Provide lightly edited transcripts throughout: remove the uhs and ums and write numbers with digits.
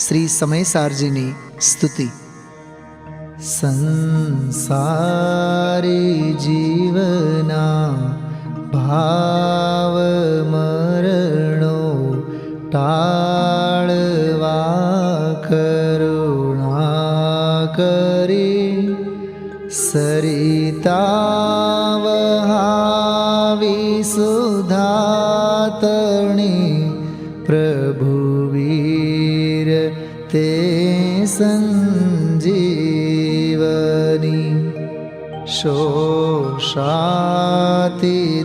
श्री समयसारजीनी स्तुति। संसारी जीवना भाव मरणो टाळवा करुणा करी सरिता वहावी सुधातणी प्रभुवीर ते संजीवनी शोषाति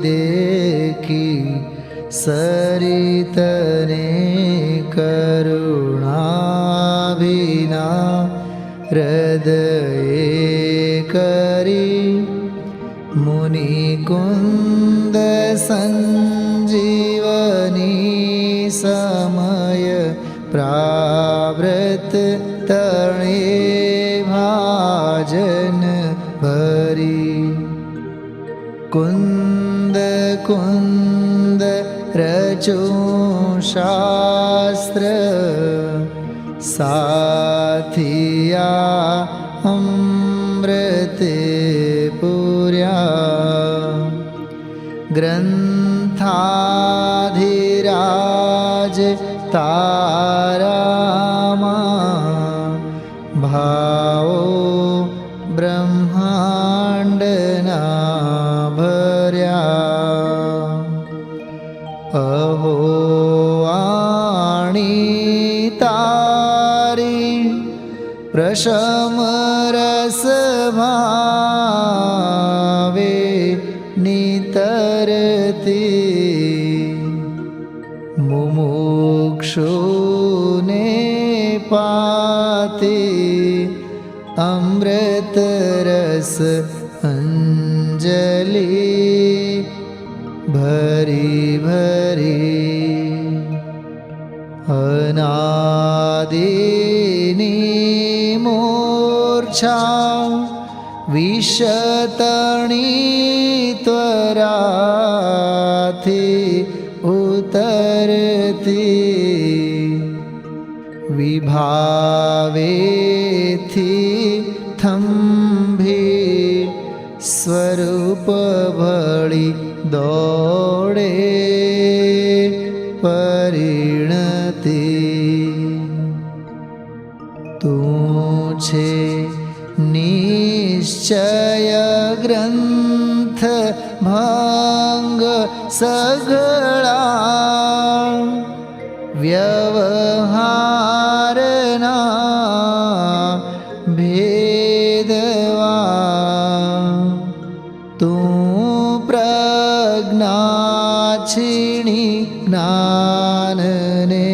देखी सरितने करुणा विना हृदये करी मुनिकुंद संजीवनी समय प्रावृत तणे भाजन भरी कुंद कुंद रचो शास्त्र साथिया अमृते पुर्या ग्रंथाधिराज तारामा भावो ब्रह्मांडना भर्या अहो वाणी तारी प्रशम रस भावे नितरती मुमुक्षुने पाती अमृत रस अंजलि भरी भरी अनादिनी मूर्छा विशतणी त्वराथी उतरती विभावेथी थंभी स्वरूप भळी दौड़े परिणति तू छे निश्चय ग्रंथ भंग सगळा व्यवहारना भेदवा तू प्रज्ञाक्षिणी ज्ञानने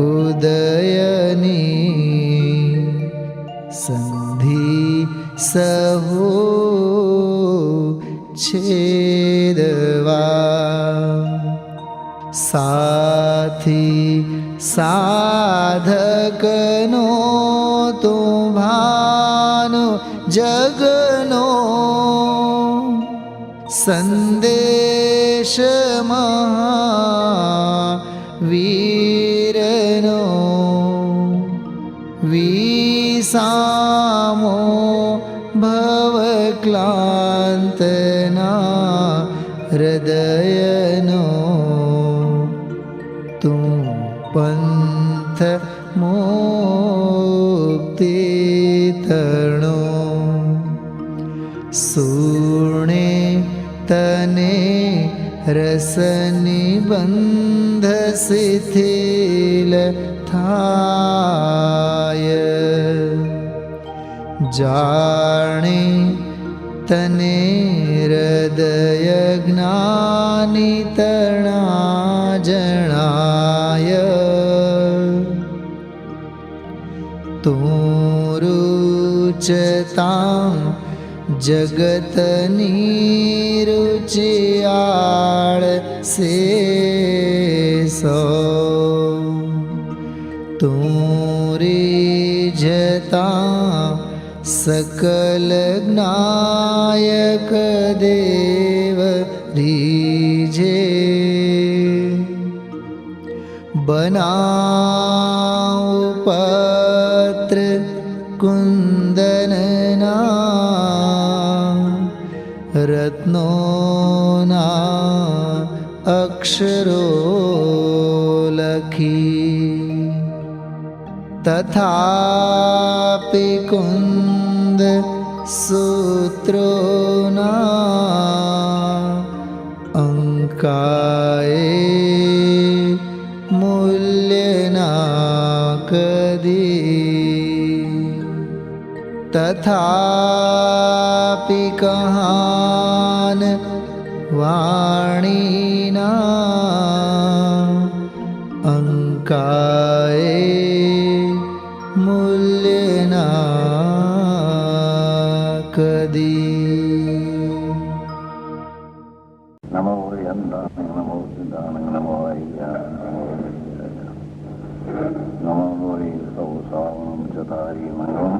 उदयनी संधि सहो छेदवा साथी साधकनो तो भानो जगनो संदेश महावीरनो विसामो भवक्लांतना हृदयनो तू पंथ मुक्ति तरणो सुणे तने रसनि बंध शिथिल थाय जाने तने हृदय ज्ञानी तणा जणाय तू रुचतां जगतनी रुचियाळ से सो तू रिझता सकल ज्ञायक देव रिझे बनाओ पत्र कुंदनना रत्नोना अक्षरो लखी तथापि कुंद सूत्रोना अंकाए मूल्यना कदी तथापि कहान वाणीना अंकाए मूल्यना कदी। नमो यन्दान नमो सिद्धान नमो अय्यान नमो वै सौसावनं चतारी मंगलम्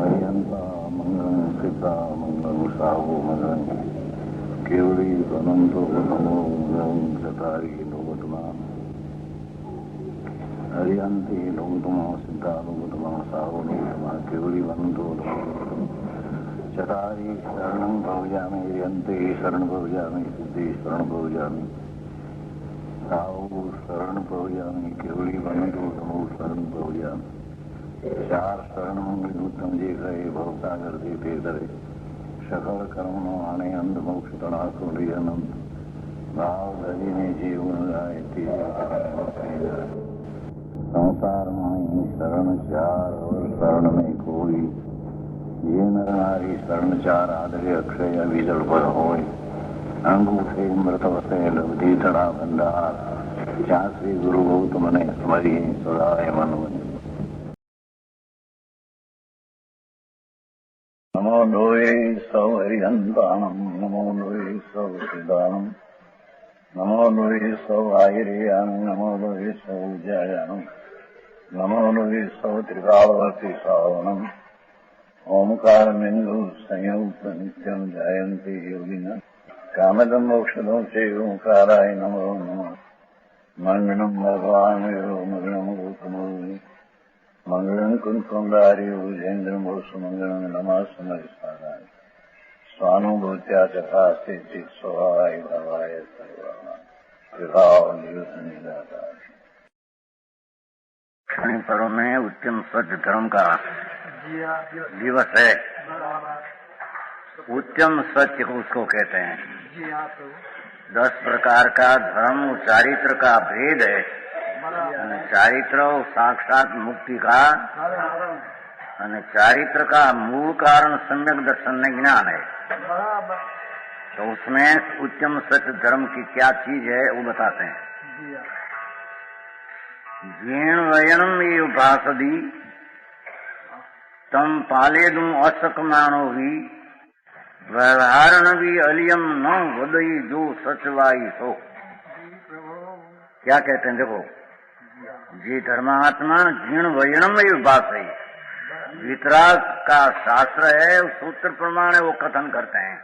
अयन्ता मंगलं सिद्धा मंगलं सावो मंगलं केवली अनंतो नमो मंगलं चतारी लोकतमा अयन्ति लोकतमा सिद्धा लोकतमा सावो लोकतमा केवली अनंतो चतारी शरणं भवयामि यन्ते शरणं भवयामि सिद्धि शरणं भवयामि साहु शरण भवयामि केवली बंधु नमो शरण भवयामि चार शरण मंगल उत्तम जे गए भवसागर देते धरे सकल कर्म आने अंध मोक्ष तणा सुरी अनंत भाव धरी ने जीवन गाय संसार में शरण चार और शरण में कोई ये नर नारी शरण चार आदरे अक्षय विजल पर होय अंगूठे मृत वसे लब्धि तड़ा भंडार जहाँ श्री गुरु गौतम ने स्मरी सदाय मन नमो लोये सौ हरिहंतानम नमो लोये सौ सिद्धानम नमो लोये सौ आयर्यान नमो लोये सौ जयानम नमो लोये सौ त्रिकालवर्ती सावनम ओमकार बिंदु संयुक्त नित्यम जयंती योगिना कामदम मोक्षदम से ओंकाराय नमो नमः मंगलम भगवान मंगलम गौतमो मंगलम कुंकुंडारी उजेन्द्र मोसु मंगलम नमः समरिसाराय स्वानुभूत्या तथा स्थिति स्वभावाय भवाय सर्वाना विभाव निदाता शनि पर्व में उत्तम स्वच्छ धर्म का दिवस है। उत्तम सत्य को उसको कहते हैं। 10 प्रकार का धर्म चारित्र का भेद है। चारित्र साक्षात मुक्ति का चारित्र का मूल कारण सम्यक दर्शन ज्ञान है। तो उसमें उत्तम सत्य धर्म की क्या चीज है वो बताते हैं। जीर्ण वयनम ये उपासदी तम पाले दूं असकमानो भी व्यवहारण भी अलियम न वदई जो सचवाई सो। क्या कहते हैं देखो, जी धर्मात्मा जीर्ण वयनम ये बात है। वितराग का शास्त्र है, उस सूत्र प्रमाण वो कथन करते हैं।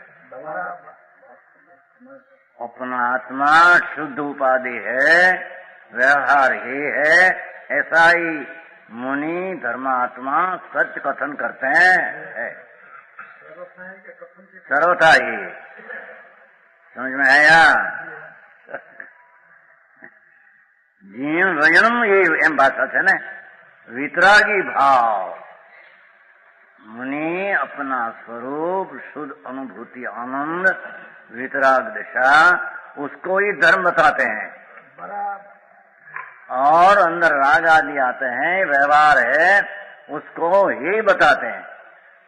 अपना आत्मा शुद्ध उपाधि है, व्यवहार ही है, ऐसा ही मुनि धर्मात्मा सत्य कथन करते हैं। सर्वथा ही समझ में आया। जीण वजनम ये एम भाषा है ना। वितरागी भाव मुनि अपना स्वरूप शुद्ध अनुभूति आनंद वितराग दशा उसको ही धर्म बताते हैं। और अंदर राग आदि आते हैं, व्यवहार है, उसको ही बताते हैं।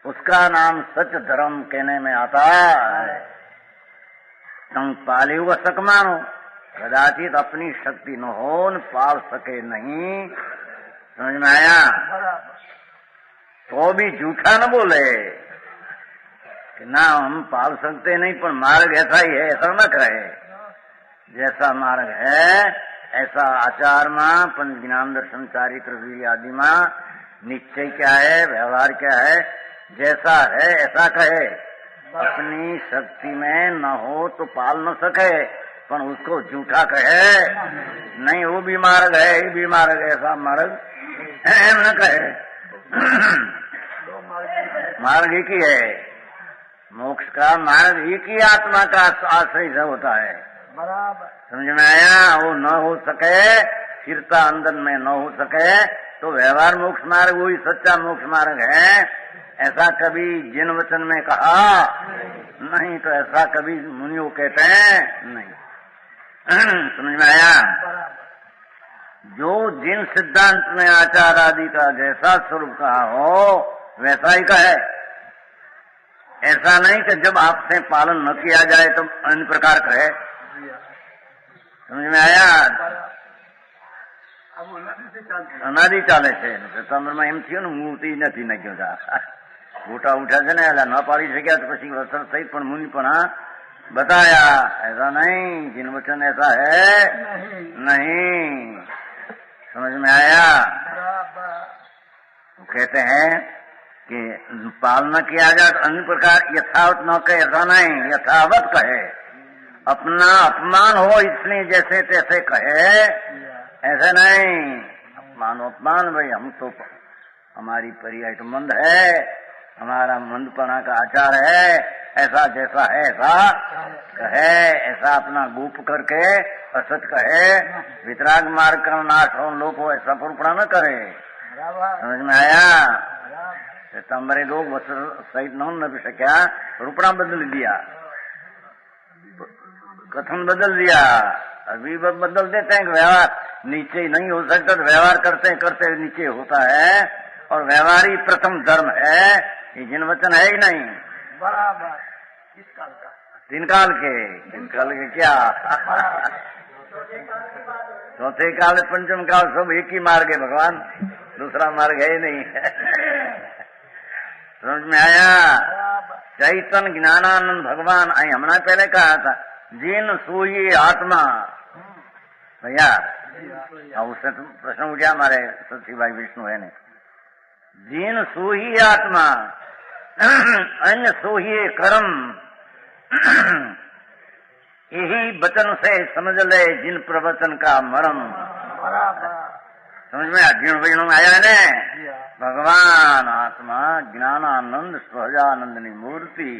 उसका नाम सत्य धर्म कहने में आता है। तुम पाले हुआ सकमानो कदाचित अपनी शक्ति न हो न पाल सके नहीं। समझ में आया? तो भी झूठा न बोले कि ना हम पाल सकते नहीं, पर मार्ग ऐसा ही है, ऐसा न कहे। जैसा मार्ग है ऐसा आचार में पंच ज्ञान दर्शन चारित्र वीर्य आदि में निश्चय क्या है, व्यवहार क्या है, जैसा है ऐसा कहे। अपनी शक्ति में न हो तो पाल न सके, पण उसको झूठा कहे नहीं, वो भी मार्ग है, ये भी मार्ग है, ऐसा मार्ग एम न कहे। मार्ग एक ही है, मोक्ष का मार्ग एक ही आत्मा का आश्रय से होता है। बराबर समझ में आया? वो न हो सके, स्थिरता अंदर में न हो सके तो व्यवहार मोक्ष मार्ग वही सच्चा मोक्ष मार्ग है। ऐसा कभी जिन वचन में कहा नहीं, तो ऐसा कभी मुनियों कहते हैं नहीं। समझ में आया? जो जिन सिद्धांत में आचार आदि का जैसा स्वरूप कहा हो वैसा ही कहे। ऐसा नहीं कि जब आपसे पालन न किया जाए तो अन्य प्रकार कहे। समझ में आया? અનાદિ ચાલે છે સપ્ટેમ્બરમાં એમ થયું ને મૂર્તિ નથી નાખ્યો હતા, ગોટા ઉઠ્યા છે ને એટલે ન પાડી શક્યા તો પછી અસર થઈ, પણ મુનિ પણ बताया ऐसा नहीं, जिन वचन ऐसा है नहीं। समझ में आया? तो कहते हैं कि पालना किया जाए तो अन्य प्रकार यथावत न कहे, ऐसा नहीं, यथावत कहे। अपना अपमान हो इसलिए जैसे तैसे कहे, ऐसा नहीं। अपमान भाई हम तो हमारी पर्याय तो मंद है, हमारा मंदपना का आचार है, ऐसा जैसा है ऐसा कहे। ऐसा अपना गुप करके असत कहे, वितराग मार्ग का नाश हो लोग हो, ऐसा पुरपड़ा न करे। समझ में आया? तंबरे लोग सहित न भी सक्या, रूपड़ा बदल दिया, कथन बदल दिया। अभी बदल देते हैं कि व्यवहार नीचे नहीं हो सकता, तो व्यवहार करते करते नीचे होता है। और व्यवहार ही प्रथम धर्म है, ये जिन वचन है ही नहीं। बराबर किस काल का? तीन काल के। तीन काल के क्या? चौथे काल पंचम काल सब एक ही मार्ग है भगवान, दूसरा मार्ग है ही नहीं। समझ में आया? चैतन्य ज्ञानानंद भगवान आई हमने पहले कहा था, जिन सोई आत्मा। भैया उससे तुम प्रश्न उठा हमारे सची भाई विष्णु है ने, जिन सोही आत्मा अन्य सोही कर्म, यही वचन से समझ ले जिन प्रवचन का मरम। समझ में जिन वचनों में आया है भगवान आत्मा ज्ञानानंद सहजानंदनी मूर्ति,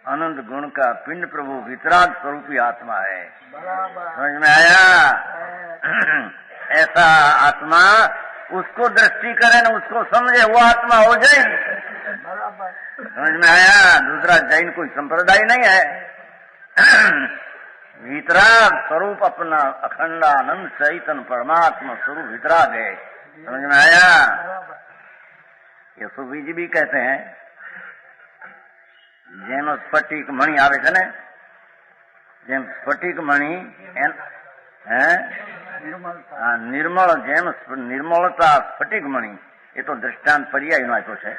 अनंत गुण का पिंड प्रभु वितराग स्वरूपी आत्मा है। समझ में आया? ऐसा आत्मा उसको दृष्टि करे न उसको समझे, वो आत्मा हो जाए। समझ में आया? दूसरा जैन कोई संप्रदाय नहीं है। वितराग स्वरूप अपना अखंडानंद चैतन्य परमात्मा स्वरूप वितराग है। समझ में आया? यशोबी जी भी कहते हैं, જેનો સ્ફટિક મણી આવે છે ને, જેમ સ્ફટિક મણી નિર્મળ, જેમ નિર્મળતા સ્ફટિક મણી, એ તો દ્રષ્ટાંત પર્યાયનો આપ્યો છે।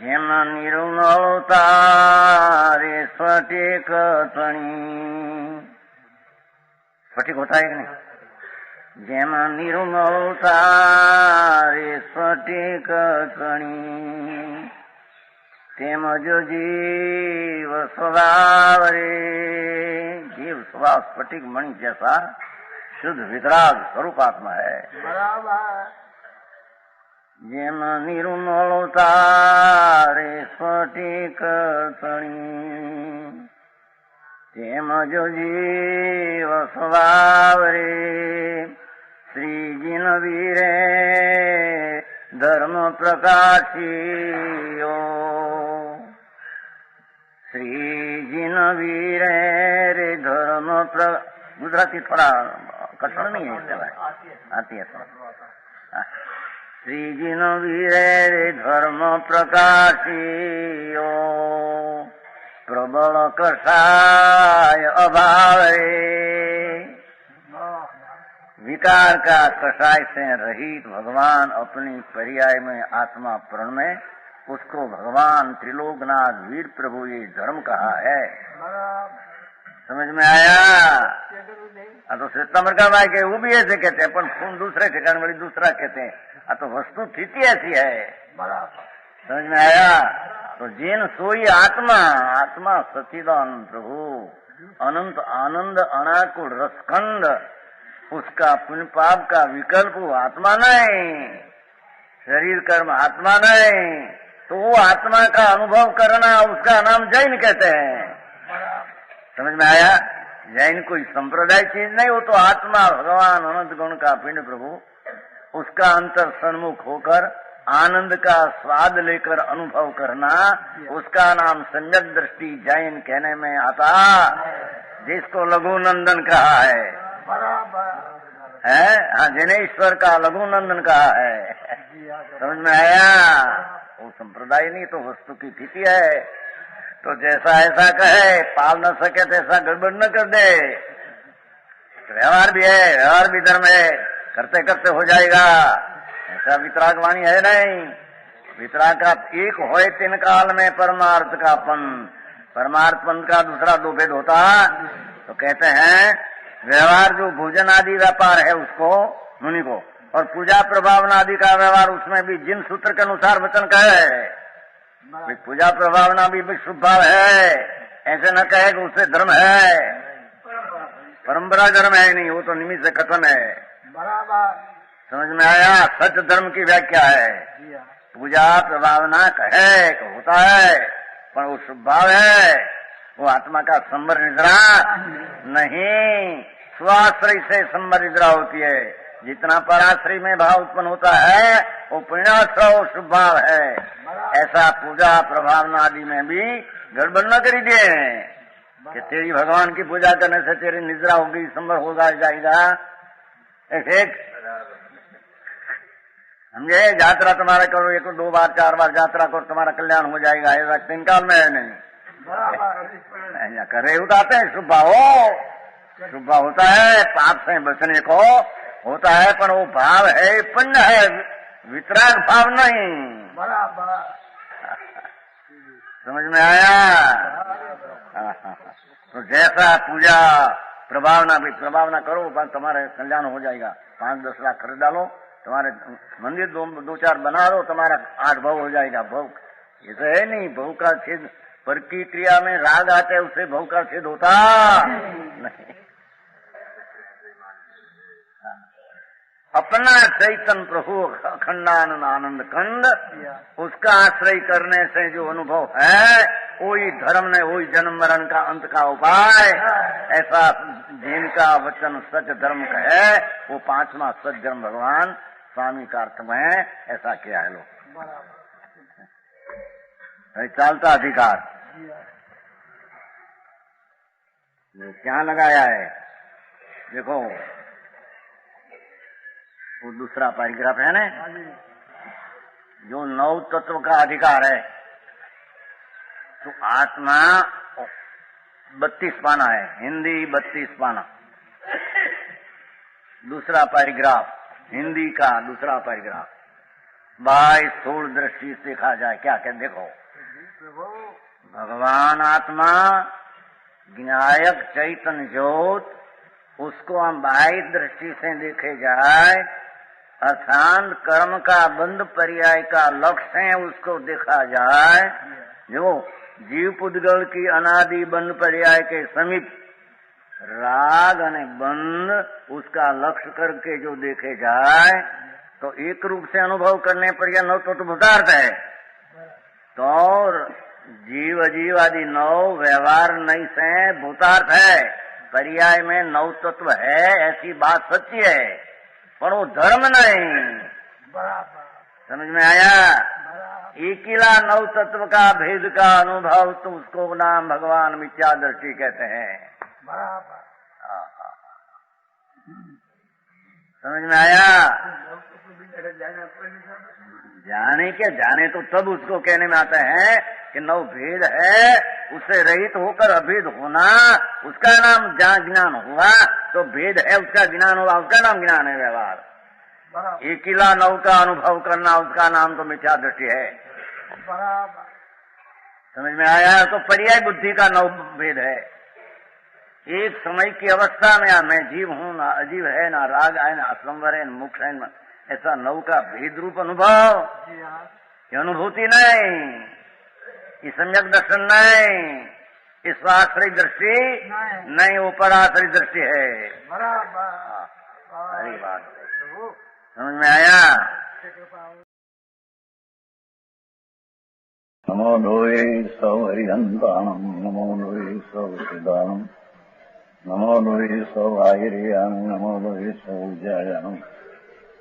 જેમ નિર્મળતા રે સ્ફટિક મણી, સ્ફટિક હોતા है कि नहीं? જેમ નિર્મળતા રે સ્ફટિક કણી, તેમ જો जीव स्वभाव रे, जीव स्वभाव स्फटिक मणि जैसा शुद्ध वितराग स्वरूप आत्मा है। જેમ નિર્મળતા રે સ્ફટિક કણી, તેમ જો जीव स्वभाव रे, श्रीजिन वीरे धर्म प्रकाशियो, श्रीजिन वीरे रे धर्म गुजराती थोड़ा कठिन नहीं है इससे भाई, आती है थोड़ा। श्रीजिन वीरे रे धर्म प्रकाशियो, प्रबल कषाय अभाव विकार का कषाय से रहित भगवान अपनी पर्याय में आत्मा प्रण में, उसको भगवान त्रिलोकनाथ वीर प्रभु ये धर्म कहा है। समझ में आया? तो श्वेतांबर का भाई के वो भी ऐसे कहते हैं, पर खून दूसरे ठिकाने वाली दूसरा कहते हैं। तो वस्तु स्थिति ऐसी है। समझ में आया? तो जिन सोई आत्मा, आत्मा सच्चिदानंद प्रभु अनंत आनंद अनाकुल रसखंड, उसका पुण्य पाप का विकल्प वो आत्मा नहीं, शरीर कर्म आत्मा नहीं, तो वो आत्मा का अनुभव करना उसका नाम जैन कहते हैं। समझ में आया? जैन कोई संप्रदाय चीज नहीं, वो तो आत्मा भगवान अनंत गुण का पिंड प्रभु, उसका अंतर सन्मुख होकर आनंद का स्वाद लेकर अनुभव करना, उसका नाम सम्यक दृष्टि जैन कहने में आता, जिसको लघु नंदन कहा है, हाँ, जिनेश्वर का लघु नंदन कहा है। समझ में आया? वो संप्रदाय नहीं तो वस्तु की स्थिति है। तो जैसा ऐसा कहे, पाल न सके तैसा गड़बड़ न कर दे। व्यवहार भी है, व्यवहार भी धर्म है, करते करते हो जाएगा, ऐसा वितराग वाणी है नहीं। वितराग का एक होए तीन काल में परमार्थ का पंथ, परमार्थ पंथ का दूसरा दो भेद होता। तो कहते हैं व्यवहार जो भोजन आदि व्यापार है उसको मुनि को, और पूजा प्रभावना आदि का व्यवहार उसमें भी जिन सूत्र के अनुसार वचन कहे, पूजा प्रभावना भी शुभ भाव है, ऐसे न कहे कि उससे धर्म है, परंपरा धर्म है नहीं, वो तो निमित्त से खत्म है। समझ में आया? सच धर्म की व्याख्या है, पूजा प्रभावना कहे तो होता है, पर वो शुभ भाव है, वो आत्मा का संवर निद्रा नहीं, स्वाश्रय से संवर निद्रा होती है। जितना पराश्रय में भाव उत्पन्न होता है वो पुण्याश्रय शुभ भाव है। ऐसा पूजा प्रभावना आदि में भी गड़बड़ न करी दे कि तेरी भगवान की पूजा करने से तेरी निद्रा होगी, संवर होगा जाएगा। एक समझे? यात्रा तुम्हारा करो, एक दो बार चार बार यात्रा करो, तुम्हारा कल्याण हो जाएगा, ऐसा तीन काल में है नहीं। करे उठाते हैं शुभ भाव, शुभ भाव होता है, पाप से बचने को होता है, पर वो भाव है पुण्य है, वितराग भाव नहीं। समझ में आया? तो जैसा पूजा प्रभावना भी प्रभावना करो, तुम्हारे कल्याण हो जाएगा। 5-10 लाख खरीद डालो, तुम्हारे मंदिर दो चार बना दो, तुम्हारा 8 भव हो जाएगा। भव ये तो है नहीं, भव का छेद पर की क्रिया में राग आते है, उससे भव का छेद होता नहीं। अपना चैतन्य प्रभु अखंडानंद आनंद खंड, उसका आश्रय करने से जो अनुभव है वही धर्म ने, वही जन्म मरण का अंत का उपाय। ऐसा जिनका वचन सच धर्म का है, वो 5वां सच धर्म भगवान स्वामी का अर्थ में ऐसा किया है। लोग चालता अधिकार क्या लगाया है, देखो वो दूसरा पैराग्राफ है ना, जो 9 तत्व का अधिकार है, तो आत्मा 32 पाना है, हिंदी 32 पाना। दूसरा पैराग्राफ हिंदी का दूसरा पैराग्राफ, भाई स्थूल दृष्टि से देखा जाए क्या क्या देखो, भगवान आत्मा ज्ञायक चैतन्य ज्योत, उसको हम बाह्य दृष्टि से देखे जाए, अर्थात कर्म का बंध पर्याय का लक्ष्य है, उसको देखा जाए, जो जीव पुद्गल की अनादि बंध पर्याय के समीप राग अने बंध उसका लक्ष्य करके जो देखे जाए, तो एक रूप से अनुभव करने पर यह 9 तत्व भूतार्थ है। तो जीव अजीव आदि 9 व्यवहार नहीं से भूतार्थ है, पर्याय में 9 तत्व है, ऐसी बात सच्ची है, पर वो धर्म नहीं। समझ में आया? एकिला 9 तत्व का भेद का अनुभव, तो उसको नाम भगवान मिथ्या दृष्टि कहते हैं। समझ में आया? जाने तो तब उसको कहने में आता है कि 9 भेद है, उससे रहित होकर अभेद होना, उसका नाम ज्ञान हुआ। तो भेद है उसका ज्ञान हुआ, उसका नाम ज्ञान है। व्यवहार एकिला 9 का अनुभव करना, उसका नाम तो मिथ्या दृष्टि है। समझ में आया? तो पर्याय बुद्धि का 9 भेद है। एक समय की अवस्था में मैं जीव हूँ, ना अजीव है, ना राग है, ना असंवर है, ना मोक्ष है, ऐसा 9 का भेद रूप अनुभव ये अनुभूति नहीं, ये सम्यक दर्शन नहीं, इस आश्रय दृष्टि नहीं, ऊपर आश्रय दृष्टि है। बराबर। सारी बात समझ में आया? नमो लोये सौ हरिहंताणम, नमो लोये सौ सिदानम, नमो लोये सौ आयर्याम, नमो लोये सौ जयानम,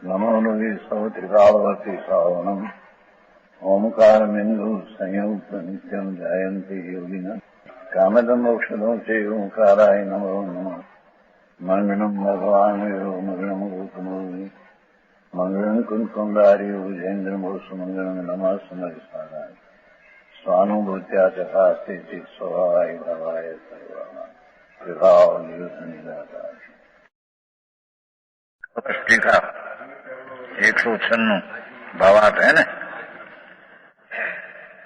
नमो लोये सौ त्रिकालवर्ती श्रावणम, ओंकारमेन्दु संयुक्त नित्यम जायन्ति योगिना, कामदं मोक्षदं च ओंकाराय नमो नमः। मंगलम भगवान मंगलम गौतमोनि, मंगलम कुंकुंडार्यो जयेन्द्रमो सुमंगलम नमः समरिसाराय, स्वानुभूत्या चकास्ते स्वभावाय भवाय सर्वमा विभाव निराकार। टीका 196 भावार्थ है न।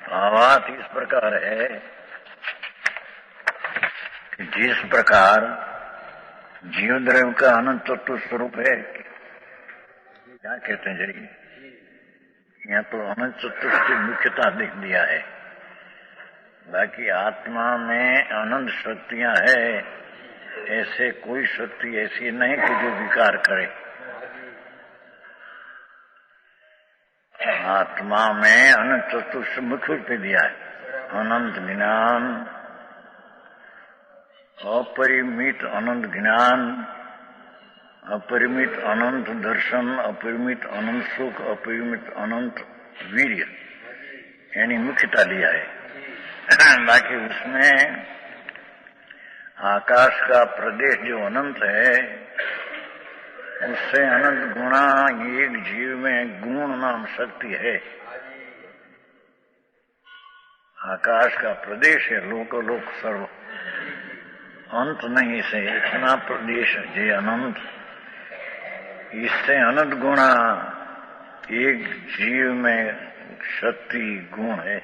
भावार्थ इस प्रकार है कि जिस प्रकार जीव द्रव्य का अनंत तत्व स्वरूप है, क्या कहते हैं जरिए, यहाँ तो अनंत तत्व की मुख्यता दिख दिया है। बाकी आत्मा में अनंत शक्तियां है, ऐसे कोई शक्ति ऐसी नहीं कि जो विकार करे। आत्मा में अनंत तत्व से मुख्य रूप दिया है। अनंत ज्ञान, अपरिमित अनंत ज्ञान, अपरिमित अनंत दर्शन, अपरिमित अनंत सुख, अपरिमित अनंत वीर्य, यानी मुख्यता लिया है। बाकी उसमें आकाश का प्रदेश जो अनंत है, उससे अनंत गुणा एक जीव में गुण नाम शक्ति है। आकाश का प्रदेश है, लोक लोक सर्व, अंत नहीं से इतना प्रदेश है अनंत, इससे अनंत गुणा एक जीव में शक्ति गुण है।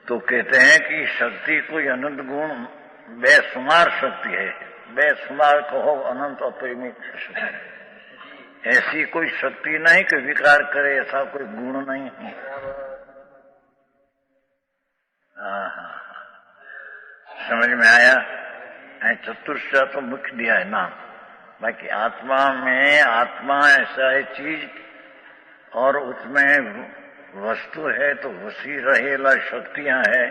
तो कहते हैं कि शक्ति कोई अनंत गुण बेशुमार शक्ति है, बेशुमार कहो अनंत अपरिमित शक्ति। ऐसी कोई शक्ति नहीं कि विकार करे, ऐसा कोई गुण नहीं है। समझ में आया? चतुर्थ तो मुख्य दिया है नाम। बाकी आत्मा में, आत्मा ऐसा है चीज और उसमें वस्तु है तो वसी रहेला शक्तियां है।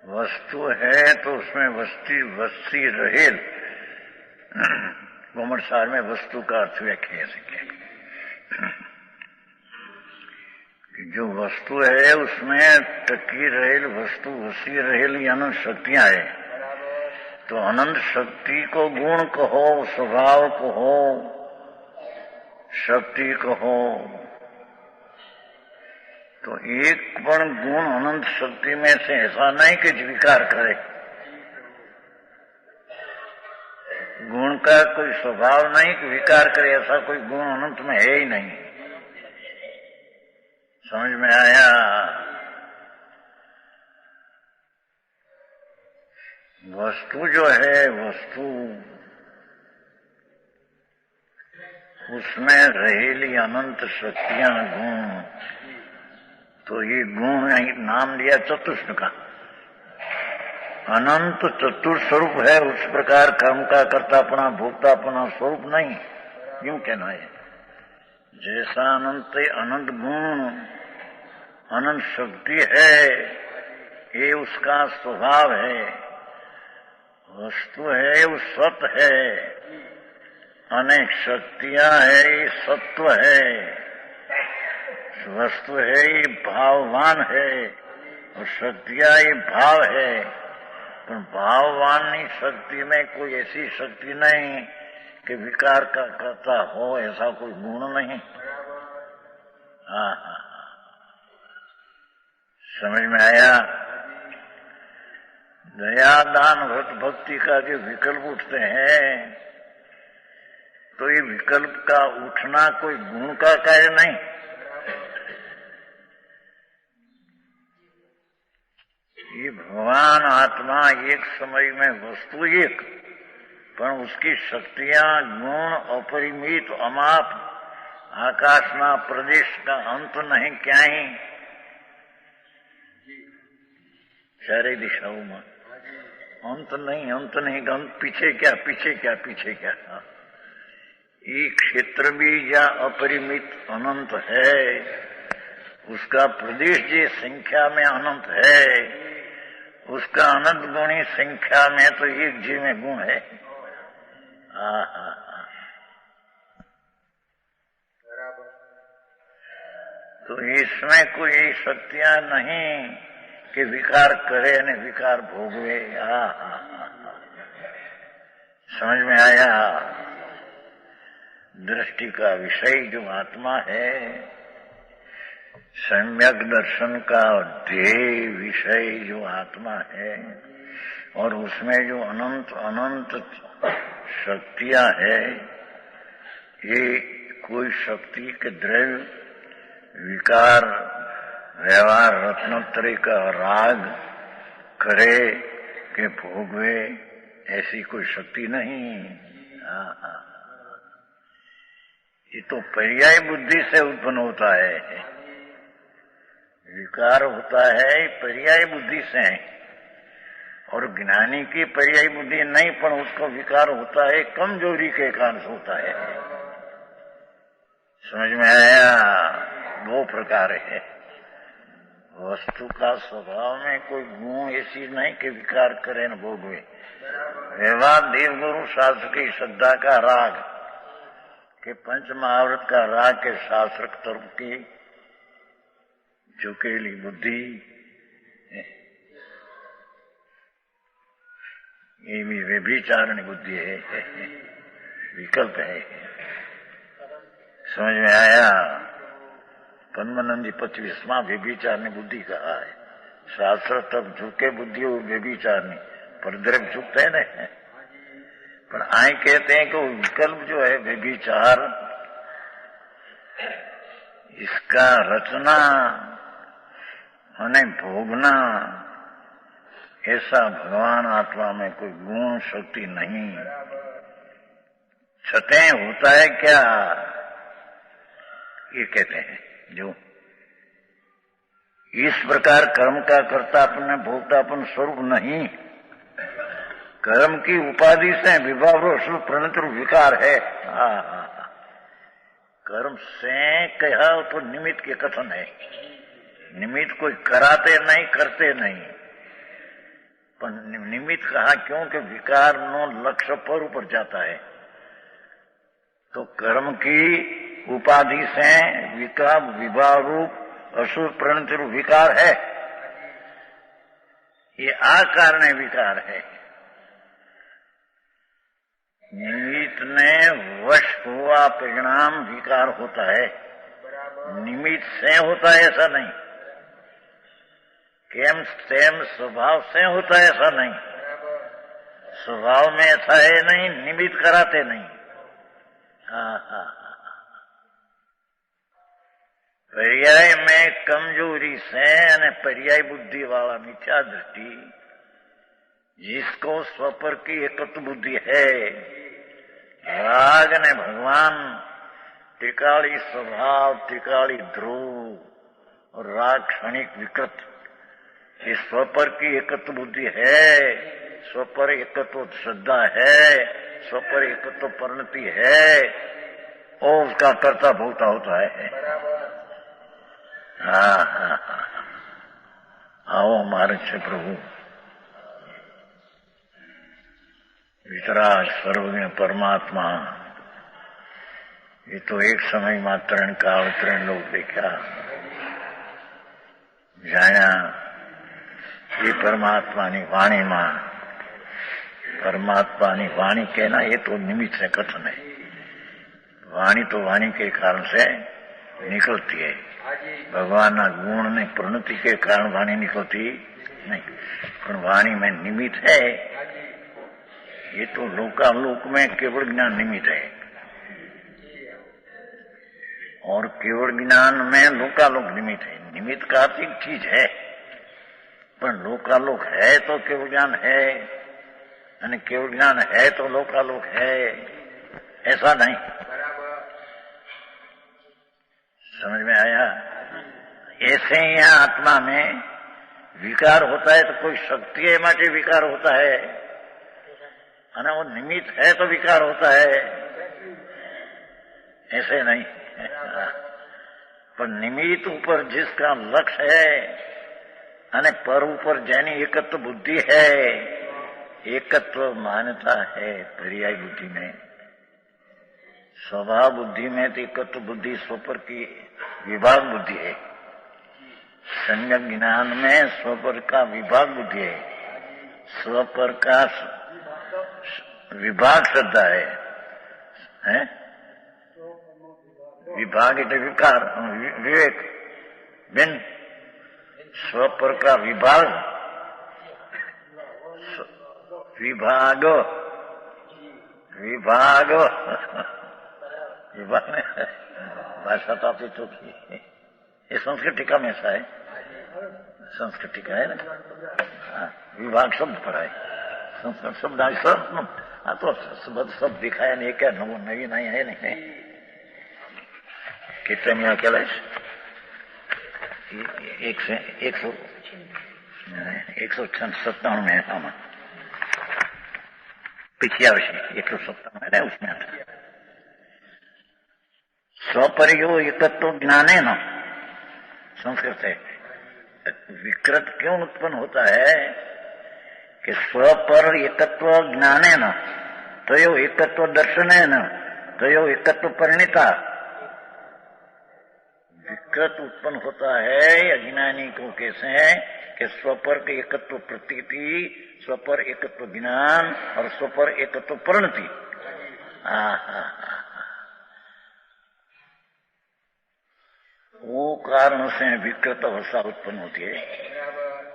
वस्तु है तो उसमें वसी रहेल। गोमरसार में वस्तु का अर्थ व्याख्या सीखे। जो वस्तु है उसमें टकी रहेल वस्तु, वसी रहेल अनंत शक्तियां है। तो अनंत शक्ति को गुण कहो, स्वभाव कहो, शक्ति कहो, तो एक पण गुण अनंत शक्ति में से ऐसा नहीं कि विकार करे। गुण का कोई स्वभाव नहीं कि विकार करे, ऐसा कोई गुण अनंत में है ही नहीं। समझ में आया? वस्तु जो है, वस्तु उसमें रहेली अनंत शक्तियां गुण, तो ये गुण नाम दिया चतुष्ट का। अनंत चतुर स्वरूप है, उस प्रकार कर्म का कर्तापना भोक्तापना स्वरूप नहीं, क्यों कहना है? जैसा अनंत अनंत गुण अनंत शक्ति है, ये उसका स्वभाव है। वस्तु है वो सत्य है, अनेक शक्तियां है ये सत्व है। वस्तु है ये भाववान है और शक्तियां ये भाव है। पर भाववान शक्ति में कोई ऐसी शक्ति नहीं कि विकार का करता हो, ऐसा कोई गुण नहीं। हाँ, समझ में आया? दया दान व्रत भक्ति का जो विकल्प उठते हैं, तो ये विकल्प का उठना कोई गुण का कार्य नहीं। ये भगवान आत्मा एक समय में वस्तु एक, पर उसकी शक्तियां गुण अपरिमित अमाप આકાશના પ્રદેશ का अंत नहीं ક્યાંય चारे दिशाओं में अंत नहीं अंत पीछे क्या पीछे क्या पीछे क्या। ये क्षेत्र भी या अपरिमित अनंत है, उसका प्रदेश जी संख्या में अनंत है, उसका अनंत गुणी संख्या में तो एक जी में गुण है। तो इसमें कोई शक्तियां नहीं कि विकार करे ने विकार भोगवे। समझ में आया? दृष्टि का विषय जो आत्मा है, सम्यक दर्शन का ध्येय विषय जो आत्मा है, और उसमें जो अनंत अनंत शक्तियां है, ये कोई शक्ति के द्रव्य विकार व्यवहार रत्नोत्तरी का राग करे के भोगवे, ऐसी कोई शक्ति नहीं। ये तो पर्याय बुद्धि से उत्पन्न होता है, विकार होता है पर्याय बुद्धि से, और ज्ञानी की पर्याय बुद्धि नहीं, पर उसको विकार होता है कमजोरी के कारण से होता है। समझ में आया? दो प्रकार है। वस्तु का स्वभाव में कोई गुण ऐसी नहीं कि विकार करे न भोगवे। व्यवहार देवगुरु शास्त्र की श्रद्धा का राग के पंच महाव्रत का राग के शास्त्र तर्क की झुकेली बुद्धि, ये भी व्यभिचारण बुद्धि है, विकल्प है। समझ में आया? पद्मानंदी 25वां व्यभिचारनी बुद्धि कहा है। शास्त्र तब झुके बुद्धि और व्यभिचारनी पर द्रव्य झुकते है ना, पर आए कहते हैं कि वो विकल्प जो है व्यभिचार, इसका रचना और भोगना, ऐसा भगवान आत्मा में कोई गुण शक्ति नहीं। छतें होता है क्या, ये कहते हैं जो इस प्रकार कर्म का कर्तापन भोक्तापन स्वरूप नहीं, कर्म की उपाधि से विभाव प्रणत विकार है। कर्म से कहा तो निमित्त के कथन है, निमित्त कोई कराते नहीं करते नहीं, पर निमित्त कहा क्योंकि विकार नो लक्ष्य पर ऊपर जाता है। तो कर्म की उपाधि से विकार विभाव रूप असुर प्रणत रूप विकार है, ये आकारण विकार है। निमित्त ने वश हुआ परिणाम विकार होता है, निमित्त से होता है ऐसा नहीं, केम सेम स्वभाव से होता है ऐसा नहीं, स्वभाव में ऐसा है नहीं, निमित्त कराते नहीं। पर्याय में कमजोरी से અને पर्याय बुद्धि वाला मिथ्या दृष्टि, जिसको स्वपर की एकत्व बुद्धि है, राग ने भगवान टिकाली स्वभाव टिकाली ध्रुव और राग क्षणिक विकृत, इस स्वपर की एकत्व बुद्धि है, स्वपर एकत्व श्रद्धा है, स्वपर एकत्व परिणति है, और उसका कर्ता भोगता होता है। आओ हमारे से प्रभु वितराग सर्वज्ञ परमात्मा, ये तो एक समय मात्र काल त्रण लोग देखा जाया, ये परमात्मा नी वाणी मां, परमात्मा नी वाणी कहना ये तो निमित्त से कथन है। वाणी तो वाणी के कारण से निकलती है, भगवान ना गुण ने प्रणति के कारण वाणी निकलती नहीं, पर वाणी में निमित्त है। ये तो लोकालोक में केवल ज्ञान निमित्त है, और केवल ज्ञान में लोकालोक निमित्त है। निमित्त का एक चीज है, पर लोकालोक है तो केवल ज्ञान है, यानी केवल ज्ञान है तो लोकालोक है, ऐसा नहीं। समझ में आया? ऐसे ही यहाँ आत्मा में विकार होता है तो कोई शक्ति है माटे विकार होता है, और वो निमित्त है तो विकार होता है, ऐसे नहीं। पर निमित्त ऊपर जिसका लक्ष्य है અને પર ઉપર જેની एकत्व बुद्धि है, एकत्व मान्यता है पर्याय बुद्धि में। स्वभाव बुद्धि में तो एकत्व बुद्धि स्वपर की विभाग बुद्धि है, संयम ज्ञान में स्वपर का विभाग बुद्धि है, स्वपर का विभाग श्रद्धा है? विभाग એટલે विकार, विवेक बिन स्वपर का विभाग, विभाग विभाग विभाग में भाषा तो आपकी चौकी है। ये संस्कृत टीका में ऐसा है, संस्कृत टीका है ना। हाँ, विभाग शब्द पढ़ा है, संस्कृत शब्द सब तो सब दिखाया नहीं, क्या नवी नहीं है नहीं। कितने में अकेला है? 157 में हम पिछले वर्ष 157 है ना, उसमें आता स्वपरियो एकत्व ज्ञाने न, संस्कृत है। विकृत क्यों उत्पन्न होता है कि स्वपर एकत्व ज्ञाने न तयो एकत्व दर्शने न तयो एकत्व परिणिता। विकृत उत्पन्न होता है अज्ञानी को कैसे है कि स्वपर के एकत्व प्रतीति, स्वपर एकत्व ज्ञान और स्वपर एकत्व परिणति। वो कारण से विकृत अवस्था उत्पन्न होती है।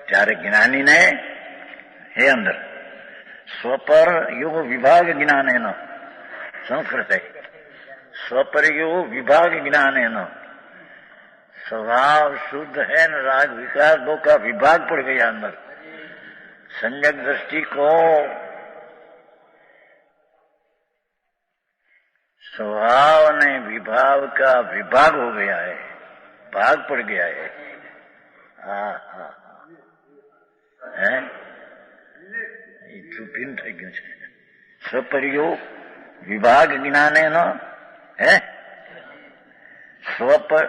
ત્યારે ज्ञानी ने है अंदर स्वपर योग विभाग ज्ञान है न, संस्कृत है स्वपर योग विभाग ज्ञान है न। स्वभाव शुद्ध है न, राग विकार दो का विभाग पड़ गया अंदर। संयक दृष्टि को स्वभाव ने विभाग का विभाग हो गया है, भाग पड़ गया है। भिन्न થઈ ગયું છે। સ્વપર્યો વિભાગ જ્ઞાને ન હે स्वपर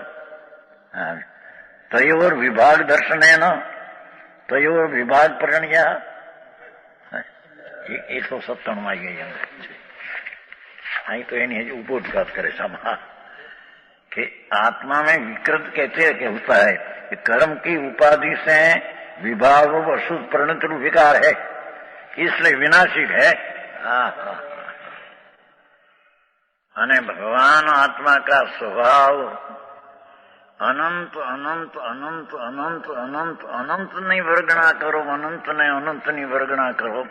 तयोर विभाग दर्शने न तयोर विभाग परिणया। 157 में आई गई અહીં તો એની હજી ઉपोद्घात करे समा कि आत्मा में विकृत कहते हैं कि होता है कि कर्म की उपाधि से विभाग अशुद्ध परिणत विकार है, इसलिए विनाशिक है। અને ભગવાન આત્મા का स्वभाव अनंत अनंत अनंत अनंत अनंत अनंत नहीं वर्गना करो, अनंत ने अनंत नहीं वर्गना करो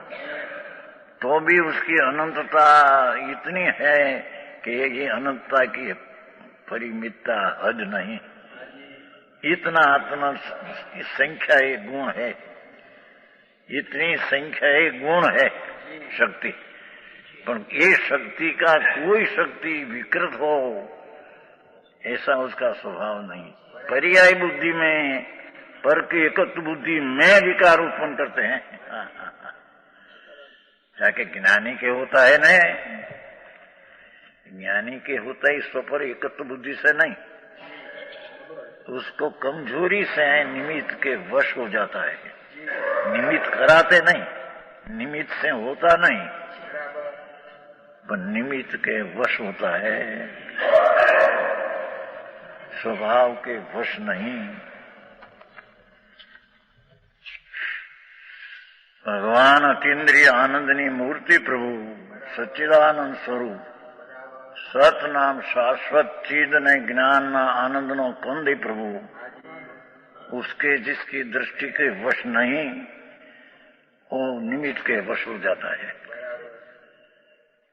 तो भी उसकी अनंतता इतनी है कि ये अनंतता की परिमितता हद नहीं। इतना आत्मा संख्या एक गुण है, इतनी संख्या एक गुण है शक्ति, पर ये शक्ति का कोई शक्ति विकृत हो ऐसा उसका स्वभाव नहीं। पर्याय बुद्धि में पर की एकत्व बुद्धि में विकार उत्पन्न करते हैं। जाके ज्ञानी के होता है न, ज्ञानी के होता है स्वपर एकत्व बुद्धि से नहीं, उसको कमजोरी से निमित्त के वश हो जाता है। निमित्त कराते नहीं, निमित्त से होता नहीं, पर निमित्त के वश होता है, स्वभाव के वश नहीं। भगवान अतीन्द्रिय आनंदनी मूर्ति प्रभु सच्चिदानंद स्वरूप सत नाम शाश्वत चीज ने ज्ञान ना आनंद नो कंदी प्रभु, उसके जिसकी दृष्टि के वश नहीं वो निमित्त के वश हो जाता है।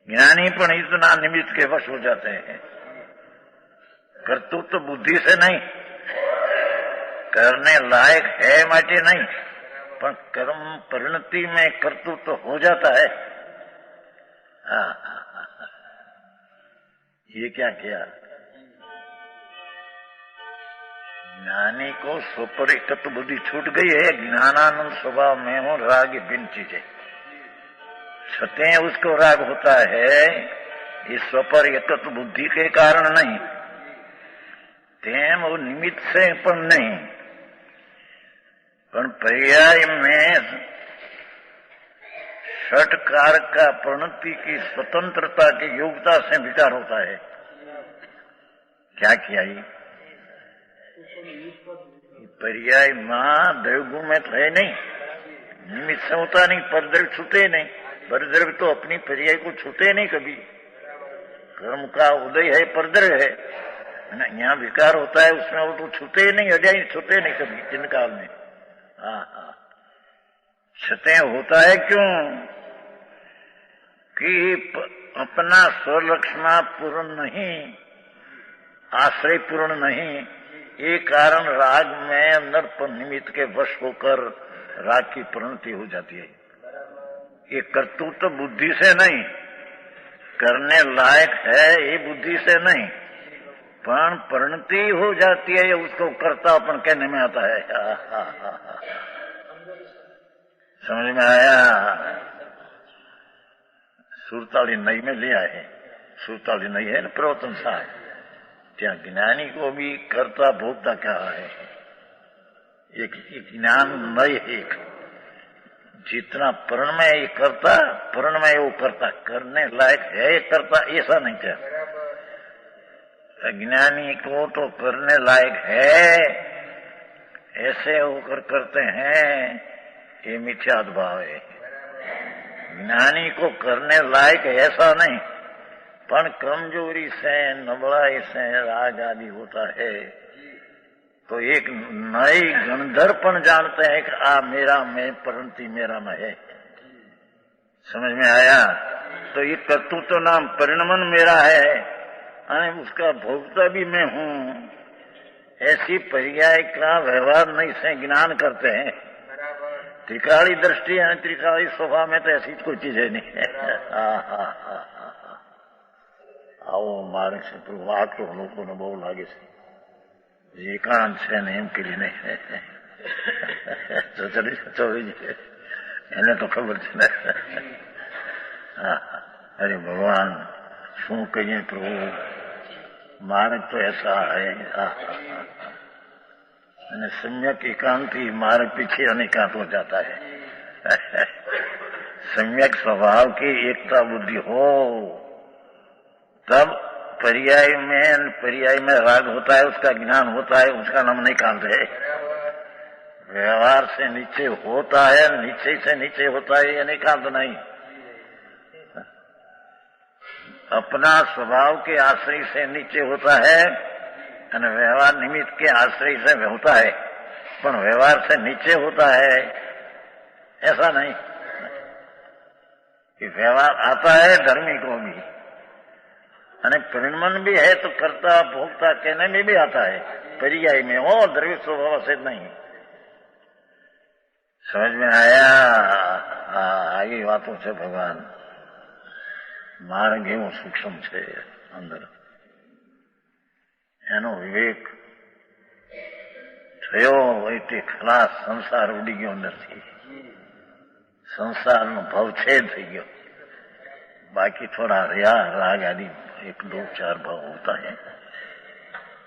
ज्ञानी पण इतना निमित्त के वश हो जाते हैं, कर्तृत्व बुद्धि से नहीं, करने लायक है माटे नहीं, पर कर्म परिणति में कर्तृत्व हो जाता है। ये क्या किया? ज्ञानी को स्वपर एकत्व बुद्धि छूट गई है, ज्ञानानंद स्वभाव में हो, राग भिन्न चीजें छते उसको राग होता है, इस स्वपर एकत्व बुद्धि के कारण नहीं, तेम वो निमित्त से पण नहीं, पण पर्याय में षट कारक का प्रणति की स्वतंत्रता की योग्यता से विचार होता है। क्या किया ये पर्याय मां द्रव्य में तो है नहीं, निमित्त से होता नहीं, परद्रव्य छूते नहीं, परद्रव्य तो अपनी पर्याय को छूते नहीं कभी, कर्म का उदय है परद्रव्य है ना, यहाँ विकार होता है उसमें वो तो छूते नहीं, अजय छूते नहीं कभी जिन काल में। हाँ छते होता है क्यों कि अपना स्वलक्षणा पूर्ण नहीं, आश्रय पूर्ण नहीं, ये कारण राग में अंदर पर निमित्त के वश होकर राग की परिणति हो जाती है। ये कर्तृत्व बुद्धि से नहीं, करने लायक है ये बुद्धि से नहीं, पर परिणति हो जाती है, उसको कर्तापन कहने में आता है। समझ में आया? सुरताली नई में लिया है, सुरताली नई है ना प्रवचन साहब, क्या ज्ञानी को भी कर्ता भोक्ता कहा है। एक ज्ञान नई एक जितना परण में ये करता, परण में वो करता, करने लायक है ये करता, ऐसा नहीं क्या। अज्ञानी को तो करने लायक है, ऐसे होकर करते हैं, ये मिथ्याद् भाव है। ज्ञानी को करने लायक ऐसा नहीं, पर कमजोरी से नबड़ाई से राग आदि होता है, तो एक नई गणधरपन जानते हैं कि आ मेरा में परिणति मेरा में है। समझ में आया? तो ये कर्तृत्व नाम परिणमन मेरा है और उसका भोक्ता भी मैं हूँ, ऐसी पर्याय का व्यवहार नहीं से ज्ञान करते हैं। त्रिकाली दृष्टि है, त्रिकाली स्वभाव में तो ऐसी कोई चीज है नहीं। આવો માર્ગ છે તો આટલો લોકોને બહુ લાગે છે, એકાંત છે ને એમ કરી નહીં, એને તો ખબર છે ને। અરે ભગવાન શું કહીએ પ્રભુ, માર્ગ તો ऐसा है। અને सम्यक एकांती मार्ग पीछे अनेकांत हो जाता है। सम्यक स्वभाव की एकता बुद्धि हो तब पर्याय में राग होता है, उसका ज्ञान होता है, उसका नाम नहीं कांत है। व्यवहार से नीचे होता है, नीचे से नीचे होता है, ये नहीं कांत नहीं। अपना स्वभाव के आश्रय से नीचे होता है और व्यवहार निमित्त के आश्रय से होता है, पर व्यवहार से नीचे होता है ऐसा नहीं कि व्यवहार आता है धर्मी को भी, અને પરિણમન भी है तो कर्ता भोक्ता कहने में भी आता है, पर्याय में हो, द्रव्य स्वभाव से नहीं। समझ में आया? आगे बातों से भगवान मार्ग एवं सूक्ष्म છે અંદર, એનો વિવેક થયો હોય તે ખલાસ સંસાર ઉડી ગયો અંદરથી, સંસારનો ભવછેદ થઈ ગયો, बाकी थोड़ा रिया राग आदि 1, 2, 4 भाव होता है,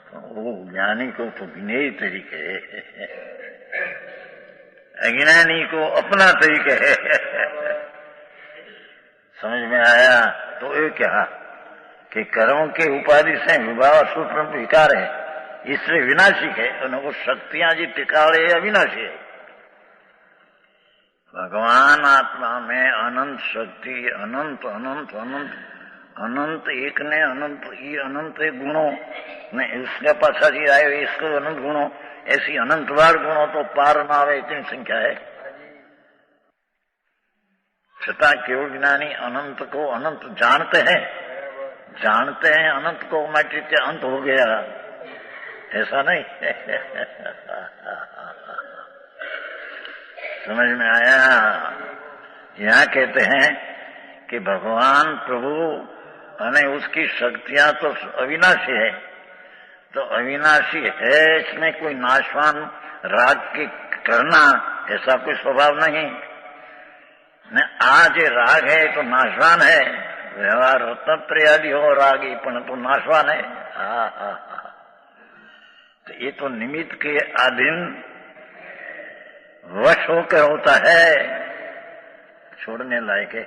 तो वो ज्ञानी को तो विनय तरीके है, अज्ञानी को अपना तरीके है। समझ में आया? तो ये क्या कि कर्मों के उपाधि से विभाव सूत्र विकार है, इसलिए विनाशी है, और वो शक्तियां जी टिकाड़े अविनाशी है। भगवान आत्मा में अनंत शक्ति, अनंत अनंत अनंत अनंत एक ने अनंत ये अनंत गुणों ने उसके पाछा जी आए इसको अनंत गुणों, ऐसी अनंत बार गुणों तो पार ना आवे इतनी संख्या है। छठा केवल ज्ञानी अनंत को अनंत जानते हैं अनंत को मैट्रिक अंत हो गया, ऐसा नहीं। समझ में आया? यहाँ कहते हैं कि भगवान प्रभु अने उसकी शक्तियां तो अविनाशी है, तो अविनाशी है, इसमें कोई नाशवान राग की करना ऐसा कोई स्वभाव नहीं ने। आज ये राग है तो नाशवान है, व्यवहार रत्नत्रयादि हो रागी पण तो नाशवान है। तो ये तो निमित्त के अधीन वश होकर होता है, छोड़ने लायक है।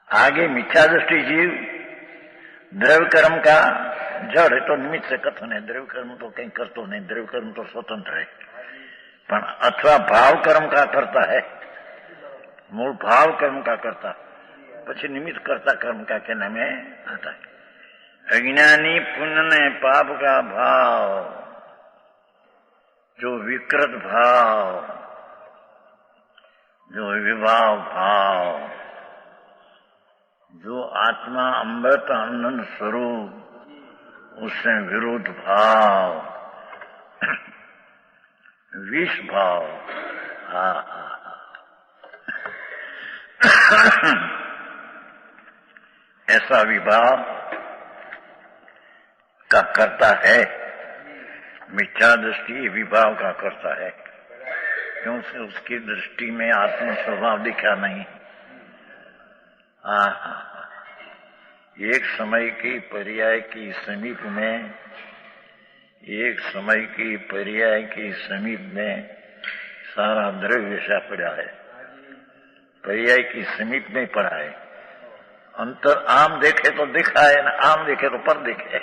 आगे मिथ्या दृष्टि जीव द्रव्य कर्म का जड़ है तो निमित्त से कथन है। द्रव्य कर्म तो कहीं करतो नहीं, द्रव्य कर्म तो स्वतंत्र है, पण अथवा भाव कर्म का करता है, मूल भाव कर्म का करता, पछी निमित्त करता कर्म का कहने में आता है। अज्ञानी पुण्य ने पाप का भाव, जो विकृत भाव, जो विभाव भाव, जो आत्मा अमृत आनंद स्वरूप, उससे विरोध भाव, विष भाव, ऐसा विभाव का करता है। मिथ्या दृष्टि विभाव का करता है, क्योंकि उसकी दृष्टि में आत्म स्वभाव दिखा नहीं। एक समय की पर्याय की समीप में, एक समय की पर्याय की समीप में सारा द्रव्य सा पड़ा है, पर्याय की समीप में पड़ा है। अंतर आम देखे तो दिखा है ना, आम देखे तो पर दिखे।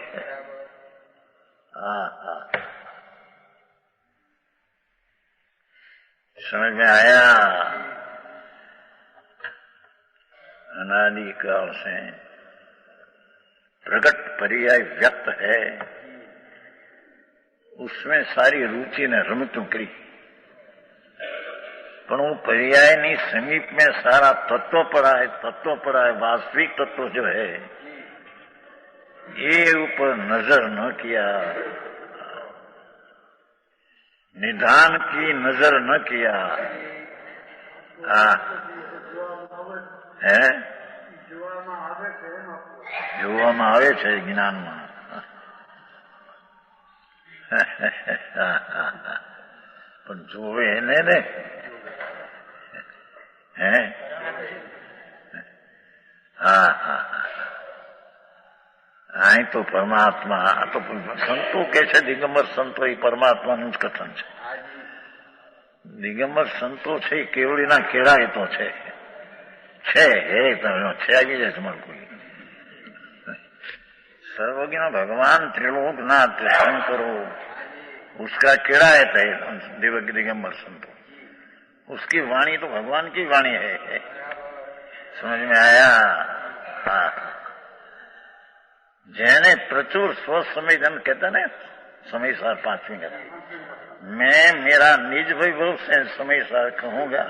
समझ में आया? अनादि काल से प्रकट पर्याय व्यक्त है, उसमें सारी रुचि ने रमतू करी, पर वो पर्याय नहीं समीप में सारा तत्व पड़ा है, तत्व पड़ा है, वास्तविक तत्व जो है ये ऊपर नजर न किया, निधान की नजर न किया है। જોવામાં આવે છે જ્ઞાનમાં, પણ જોવે એને ને હે। અહીં તો પરમાત્મા, આ તો સંતો કે છે દિગંબર સંતો, એ પરમાત્માનું જ કથન છે। દિગંબર સંતો છે કેવડીના કેળા તો છે, આવી જાય તમારું કોઈ सर्वज्ञ भगवान त्रिलोकनाथ शंकरो, उसका केड़ा है दिगंबर संतो, उसकी वाणी तो भगवान की वाणी है। समझ में आया? जैने प्रचुर स्व संवेदन कहते ना, समय सार पांचवी का, मैं मेरा निज वैभव से समय सार कहूंगा।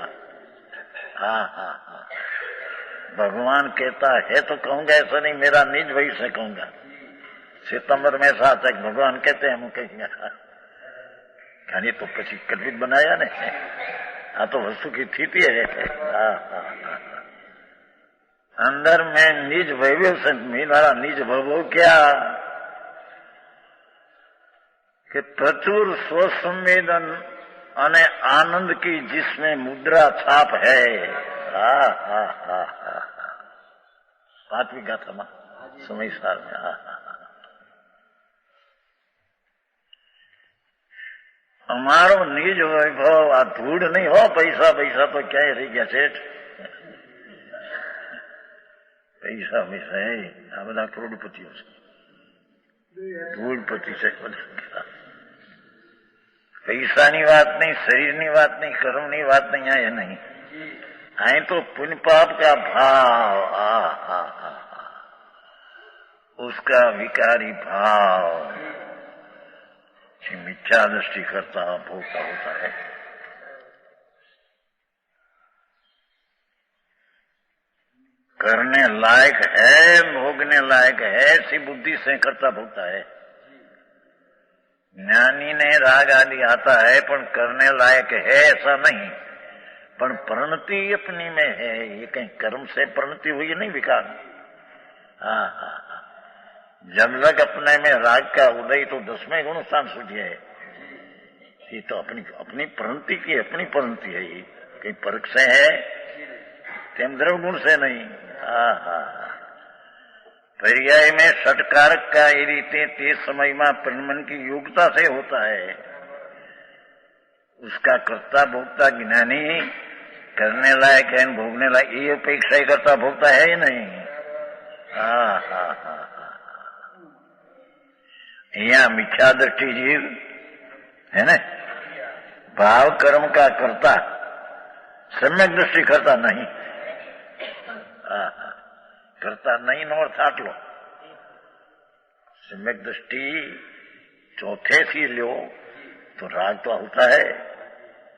भगवान कहता है तो कहूंगा, ऐसा नहीं मेरा निज वही से कहूंगा। सितंबर में 7 तक भगवान कहते हैं, हम कहेंगे खाली तो पची कल्पित बनाया ने, आ तो वस्तु की स्थिति है। अंदर में निज वैभव से, मेरा निज वैभव क्या कि प्रचुर स्वसंवेदन अने आनंद की जिसमें मुद्रा छाप है। पांचवी गाथा में समय सार में અમારો નિજ વૈભવ, આ ધૂળ નહીં હો, પૈસા પૈસા તો ક્યાંય રહી ગયા છે, પૈસા પૈસા આ બધા કરોડપતિઓ છે, ધૂળપતિ છે બધા। પૈસાની વાત નહીં, શરીરની વાત નહીં, કર્મની વાત નહીં, આ નહીં, અહીં તો पुण्य पाप का भाव, उसका विकारी भाव मिथ्या दृष्टि करता भोगता होता है। करने लायक है, भोगने लायक है, ऐसी बुद्धि से करता भोगता है। ज्ञानी ने राग आदि आता है, पर करने लायक है ऐसा नहीं, पर परिणति अपनी में है। ये कहीं कर्म से परिणति हुई नहीं, विकार। जब तक अपने में राग का उदय तो 10वें गुण स्थान सूझे है। ये तो अपनी प्रवृत्ति की अपनी प्रवृत्ति है। ये कहीं परख से है, तेम द्रव गुण से नहीं। पर्याय में षटकारक का ये रीते ते समय में परिमन की योग्यता से होता है। उसका कर्ता भोक्ता ज्ञानी करने लायक है, भोगने लायक, ये अपेक्षा ही करता भोगता है ही नहीं। यहाँ मिथ्या दृष्टि जीव है न, भाव कर्म का कर्ता, सम्यक दृष्टि करता नहीं। करता नहीं नो अर्थात लो। सम्यक दृष्टि चौथे सी लो तो राग तो होता है,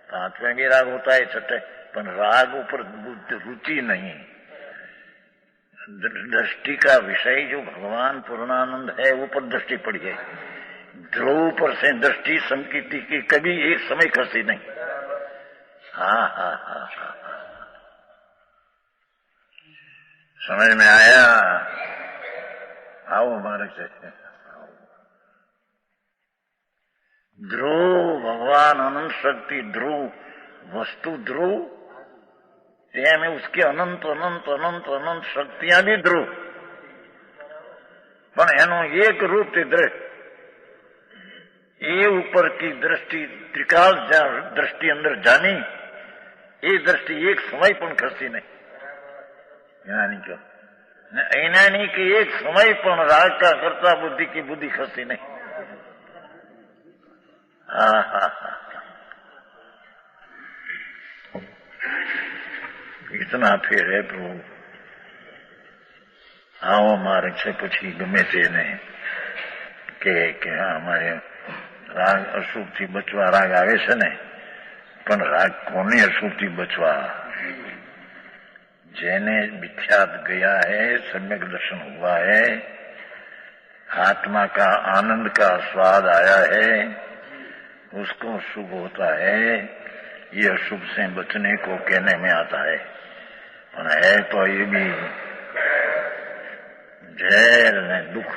5वें भी राग होता है, छठे, पर राग ऊपर रुचि नहीं। दृष्टि का विषय जो भगवान पूर्णानंद है वो पर दृष्टि पड़ी है। ध्रुव पर से दृष्टि संकीर्ति की कभी एक समय खसी नहीं। समझ में आया? आओ हमारे से। ध्रुव भगवान अनंत शक्ति ध्रुव वस्तु ध्रुव में उसके अनंत अनंत अनंत अनंत शक्तियां भी ध्रुव, पण एनो एक रूप थी दृष्टि। ये ऊपर की दृष्टि त्रिकाल दृष्टि अंदर जानी, ये दृष्टि एक समय पण खसी नहीं। ज्ञानी क्यों ऐना नहीं कि एक समय पण राग का करता बुद्धि की बुद्धि खसी नहीं। इतना फेर है प्रभु। आओ मार्ग से पूछी गमे ते ने કે અમારે રાગ અશુભથી બચવા રાગ આવે છે ને, પણ રાગ કોને અશુભથી બચવા? જેને मिथ्यात गया है, सम्यक दर्शन हुआ है, आत्मा का आनंद का स्वाद आया है, उसको शुभ होता है। ये अशुभ से बचने को कहने में आता है, पर है तो ये भी झेर है, दुख।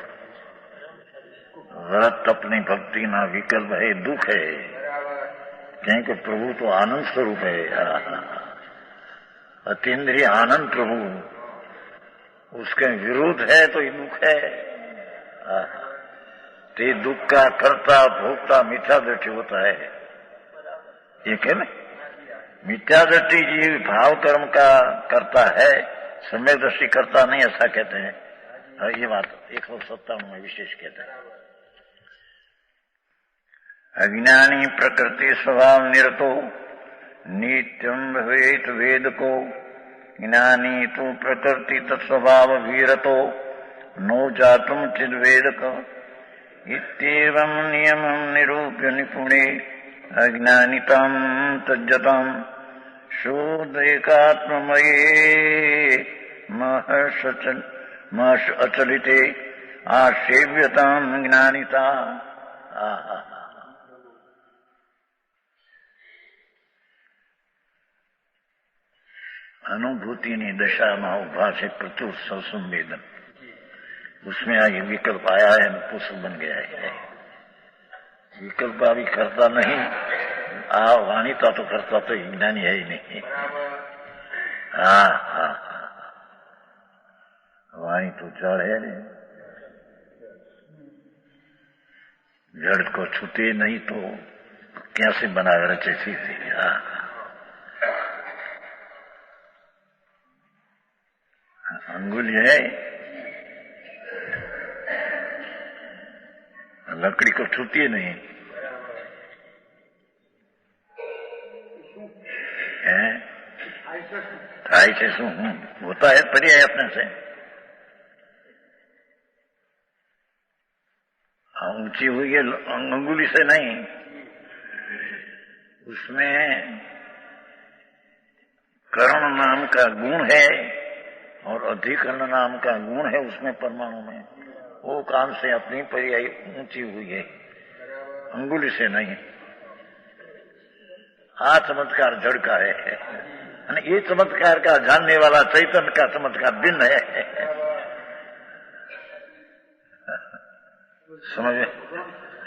व्रत अपनी भक्ति ना विकल्प है, दुख है, क्योंकि प्रभु तो आनंद स्वरूप है। अतीन्द्रिय आनंद प्रभु, उसके विरोध है तो ये दुख है। ते दुख का कर्ता भोक्ता मिथ्या दृष्टि होता है। ये क्या ना, मिथ्या दृष्टि जीव भाव कर्म का करता है, सम्यक दृष्टि करता नहीं, ऐसा कहते हैं। ये बात 157 में विशेष कहते हैं। अज्ञानी प्रकृति स्वभाव निरतो नित्यम भवेत वेद को, ज्ञानी तो प्रकृति तत्स्वभाव वीरतो नो जातुम चिद्वेद को। इत्येवं नियमं निरूप्य निपुणे अज्ञानितां तज्जतां शोधैकात्ममये महर्ष अचलिते आसेव्यतां ज्ञानिता। अनुभूति ने दशा में उभा से प्रचुर संवेदन, उसमें आगे विकल्प आया है, पुष्प बन गया है। विकल्प अभी करता नहीं, वाणिता तो करता तो ज्ञानी है ही नहीं। वाणी तो जड़ है, जड़ को छूते नहीं तो कैसे बना रचे सीधी। अंगुली है, लकड़ी को छूती नहीं है, थाई से शू होता है, पर्याय अपने से ऊंची हुई है, अंगुली से नहीं। उसमें कर्ण नाम का गुण है और अधिकरण नाम का गुण है उसमें, परमाणु में। वो काम से अपनी पर्याय ऊंची हुई है, अंगुली से नहीं। आ चमत्कार जड़ का है, ये चमत्कार का जानने वाला चैतन्य का चमत्कार भिन्न है। समझ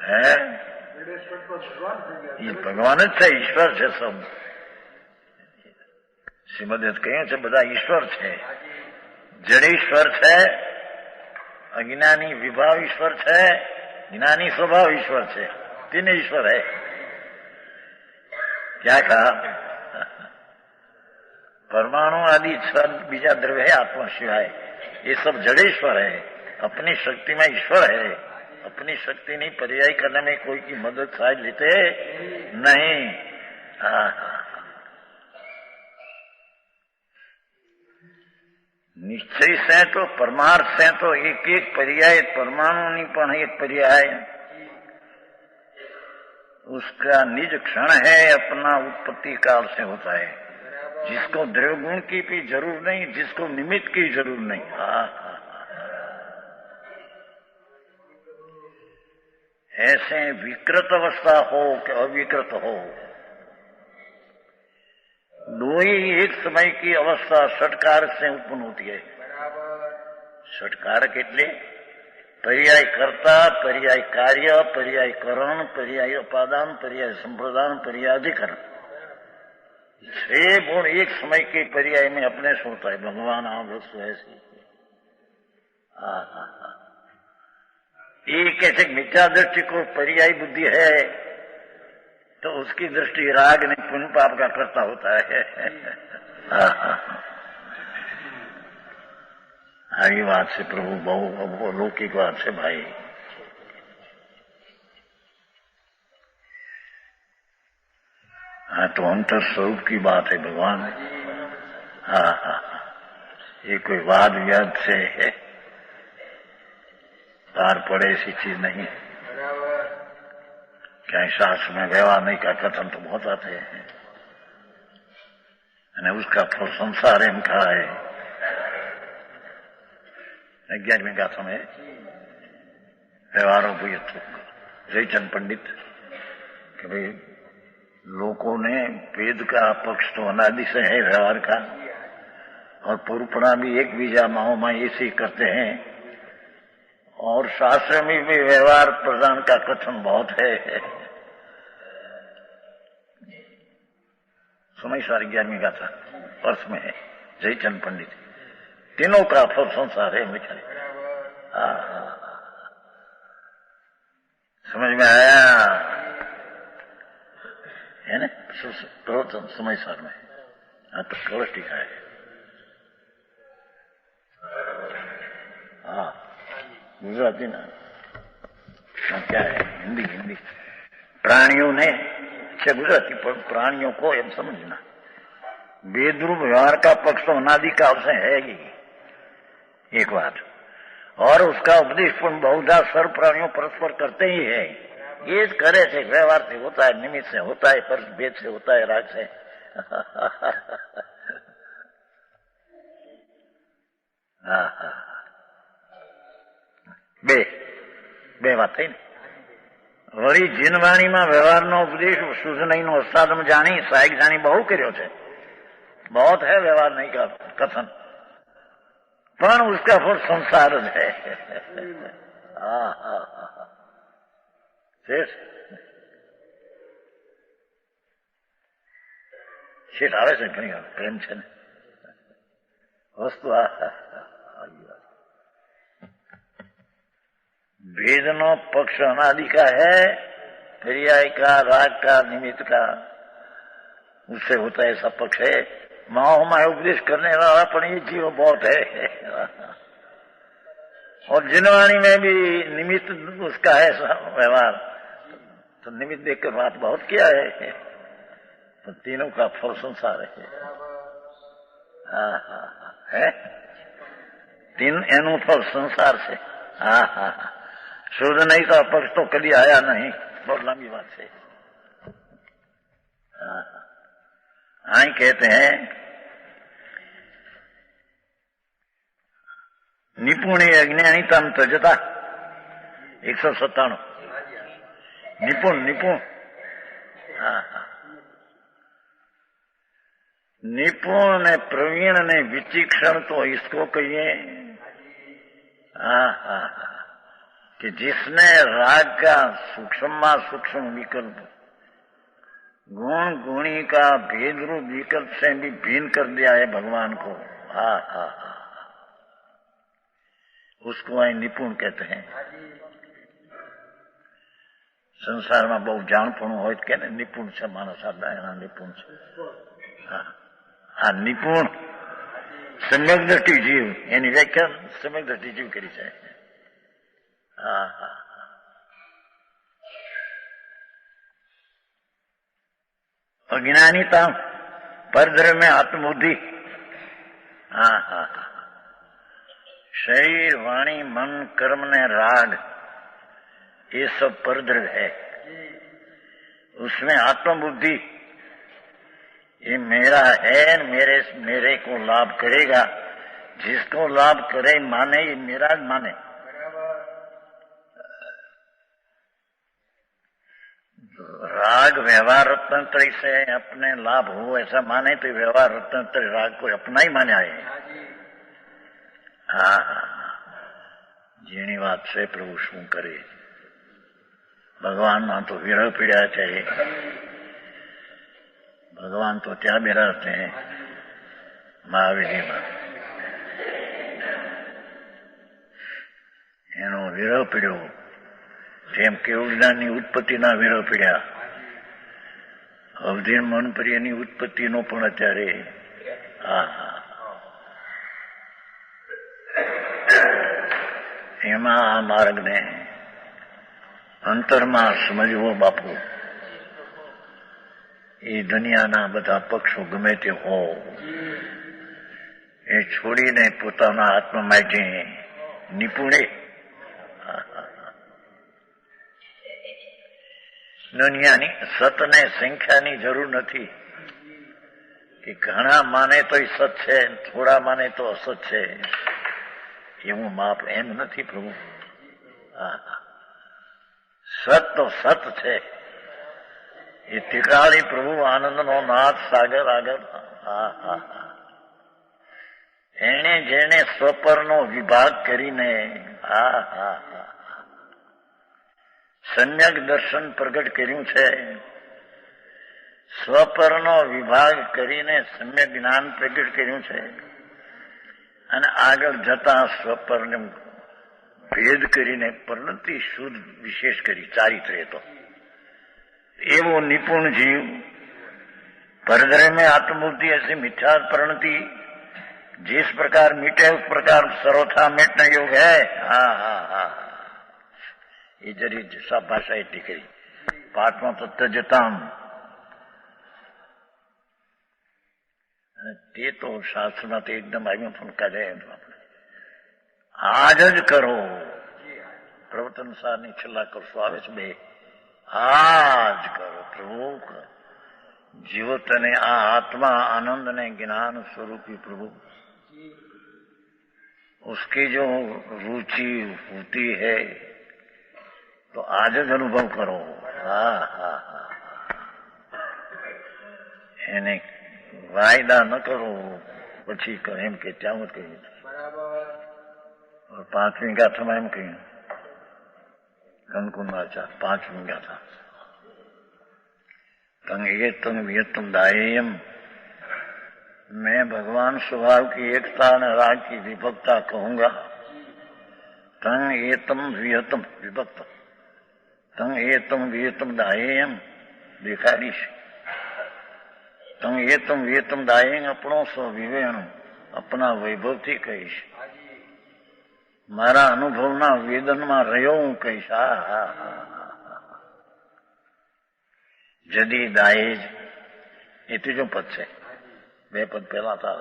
है? ये भगवान જ છે, ઈશ્વર છે સબ. શ્રીમદે કહ્યું છે બધા ઈશ્વર છે. જડેશ્વર છે, અજ્ઞાની વિભાવ ઈશ્વર છે, જ્ઞાની સ્વભાવ ઈશ્વર છે. तीन ईश्वर है. क्या कहा? परमाणु आदि छह बीजा द्रव्य है आत्मा सिवाय, ये सब जड़ेश्वर है. अपनी शक्ति में ईश्वर है. अपनी शक्ति नहीं पर्याय करने में कोई की मदद शायद लेते नहीं. निश्चय से तो परमार्थ से तो एक एक पर्याय परमाणु नहीं पण एक पर्याय उसका निज क्षण है, अपना उत्पत्ति काल से होता है. जिसको द्रव्य गुण की भी जरूर नहीं, जिसको निमित्त की जरूर नहीं. ऐसे विकृत अवस्था हो कि अविकृत हो, दो ही एक समय की अवस्था षटकार से उत्पन्न होती है. षटकार એટલે पर्याय कर्ता, पर्याय कार्य, पर्याय करण, पर्याय उपादान, पर्याय संप्रदान, पर्याय अधिकरण. छह गुण एक समय के पर्याय में अपने से होता है. भगवान आप वस्तु ऐसी एक ऐसे मिथ्या दृष्टि को पर्याय बुद्धि है तो उसकी दृष्टि राग नहीं पुण्य पाप का करता होता है. आई बात से प्रभु बहु लौकिक बात से भाई. हाँ तो अंतर स्वरूप की बात है भगवान. ये कोई वाद विवाद से है पार पड़े ऐसी चीज नहीं. क्या शास्त्र में व्यवहार नहीं का कथन तो बहुत आते हैं અને उसका फल संसार एम कहा है. 11वीं गाथा में व्यवहारों को जयचंद पंडित कि भाई लोगों ने वेद का पक्ष तो अनादि से है व्यवहार का, और पूर्वपणा भी एक बीजा माओ में ऐसे करते हैं, और शास्त्र में भी व्यवहार प्रदान का कथन बहुत है. समय सारी 11वीं गाथा अर्थ में है जयचंद पंडित. तीनों का फल संसार है बेचारे. समझ में आया है ना? प्रवचन समय सार में तो थोड़ा टीका है. गुजराती ना क्या है? हिंदी प्राणियों ने अच्छा गुजराती पर प्राणियों को एम समझना वेदरूप व्यवहार का पक्ष तो अनादि काल से है ही एक बात, और उसका उपदेश पूर्ण बहुधा सर्व प्राणियों परस्पर करते ही है. ये करे थे व्यवहार से होता है, निमित्त से होता है, पर भेद से होता है, राग से. બે વાત થઈ ને. વળી જીનવાણીમાં વ્યવહારનો ઉપદેશ શુદ્ધ નહીંનો અસાધમ જાણી સહાયક જાણી બહુ કર્યો છે. बहुत है व्यवहार नहीं का कथन, पर उसका फल संसार है. શેઠ આવે છે ઘણી વાર પ્રેમ છે ને વસ્તુ. भेदनो पक्ष अनादि का है, पर्याय का, राग का, निमित्त का, उससे होता है ऐसा पक्ष है. माओ में उपदेश करने वाला पण ये जीव बहुत है. और जिनवाणी में भी निमित्त उसका है व्यवहार, तो निमित्त देखकर बात बहुत किया है. तो तीनों का फल संसार है. तीन एनु फल संसार से. शुद्ध नहीं तो अपक्ष तो कभी आया नहीं. बहुत लंबी बात है. आई कहते हैं निपुण अज्ञानीता तजता 197 निपुण निपुण ने प्रवीण ने विचीक्षण तो इसको कहिए. कि जिसने राग का सूक्ष्म सूक्ष्म विकल्प गुण गुणी का भेद रूप विकल्प से भी भिन्न कर दिया है भगवान को, हा हा हा, उसको અહીં નિપુણ कहते हैं। સંસારમાં બહુ જાણપણું હોય કે ને નિપુણ છે માણસ, આ નિપુણ છે, આ નિપુણ સમ્યક દ્રષ્ટિ જીવ, એની વ્યાખ્યા સમ્યક દ્રષ્ટિ જીવ કરી છે। હા હા, अज्ञानीता परद्रव्य में आत्मबुद्धि, हाँ हाँ, शरीर वाणी मन कर्म ने राग, ये सब परद्रव्य है। उसमें आत्मबुद्धि, ये मेरा है, मेरे को लाभ करेगा, जिसको लाभ करे माने, ये मेरा माने। राग व्यवहार रत्नत्र से अपने लाभ हो ऐसा माने तो व्यवहार रत्नत्र राग को अपना ही मान्या है। हाँ जेनी बात से प्रभु शू करे, भगवान में तो विरह पीड़ा चाहिए, भगवान तो त्या बिराजते हैं महाविधि में, एनो विरह पीड़ो તેમ કેવળદાની ઉત્પત્તિના વિરહ પીડ્યા, અવધીન મનપ્રિયની ઉત્પત્તિનો પણ અત્યારે એમાં આ માર્ગને અંતરમાં સમજવો બાપુ। એ દુનિયાના બધા પક્ષો ગમે તે હો, એ છોડીને પોતાના આત્મા માટે નિપુણે। દુનિયાની સતને સંખ્યાની જરૂર નથી કે ઘણા માને તો સત છે, થોડા માને તો અસત છે, એવું માપ એમ નથી પ્રભુ। સત તો સત છે, એ ટીકાળી પ્રભુ આનંદનો નાથ સાગર આગળ। એને જેને સ્વપરનો વિભાગ કરીને सम्यक दर्शन प्रगट કર્યું છે, સ્વપરનો વિભાગ કરીને સમ્યક જ્ઞાન પ્રગટ કર્યું છે, અને આગળ જતા સ્વપરને ભેદ કરીને પરિણતિ શુદ્ધ વિશેષ કરી ચારિત્ર્ય તો એવો નિપુણ જીવ परद्रव्य में आत्मबुद्धि ऐसी मिथ्या परिणति जिस प्रकार मिटे उस प्रकार सर्वथा मिटना योग है। हाँ हाँ हाँ, ये जरी सब भाषा एटली करी पाठ में तो तजताम ते तो शास्त्र में तो एकदम आगे फुनका जाए आज ज करो प्रवर्तन सारनी छेल्ला करशो आवे छे बे आज करो प्रभु जीवत ने आ आत्मा आनंद ने ज्ञान स्वरूपी प्रभु उसकी जो रुचि होती है तो आज ज अनुभव करो। हाँ हाँ हाँ, એને વાયદા ન કરો પછી એમ કે ત્યાં મત કહ્યું और 5वीं गाथा में एम કહ્યું कंकुन वाचा 5वीं गाथा तंग ये तंग वियतम दायेयम, मैं भगवान स्वभाव की एकता और राग की विभक्ता कहूंगा। तंग एतम वियतम विभक्त तंग एतम वियतम दायेयम देखाड़ीश तंग एतम वियतम दायेंग अपनो स्व विवेण अपना वैभव थी कहीश मारा अनुभवना वेदन में रह्यो हूँ कहीश। जदी दायेज ये तीजो पद है, 2 पद पहला था।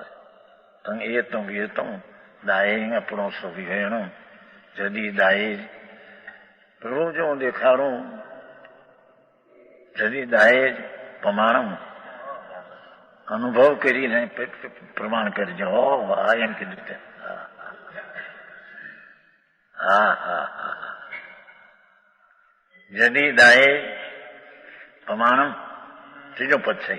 तंग एतम वियतम दायेंग अपनो स्व विवेण जदी दायेज प्रभु जो देखाड़ू जदी दायेज प्रमाणम अनुभव करी प्रमाण कर जो एम कीधु ते। हाँ हाँ हाँ, जदी दाये प्रमाणम तीजो पद से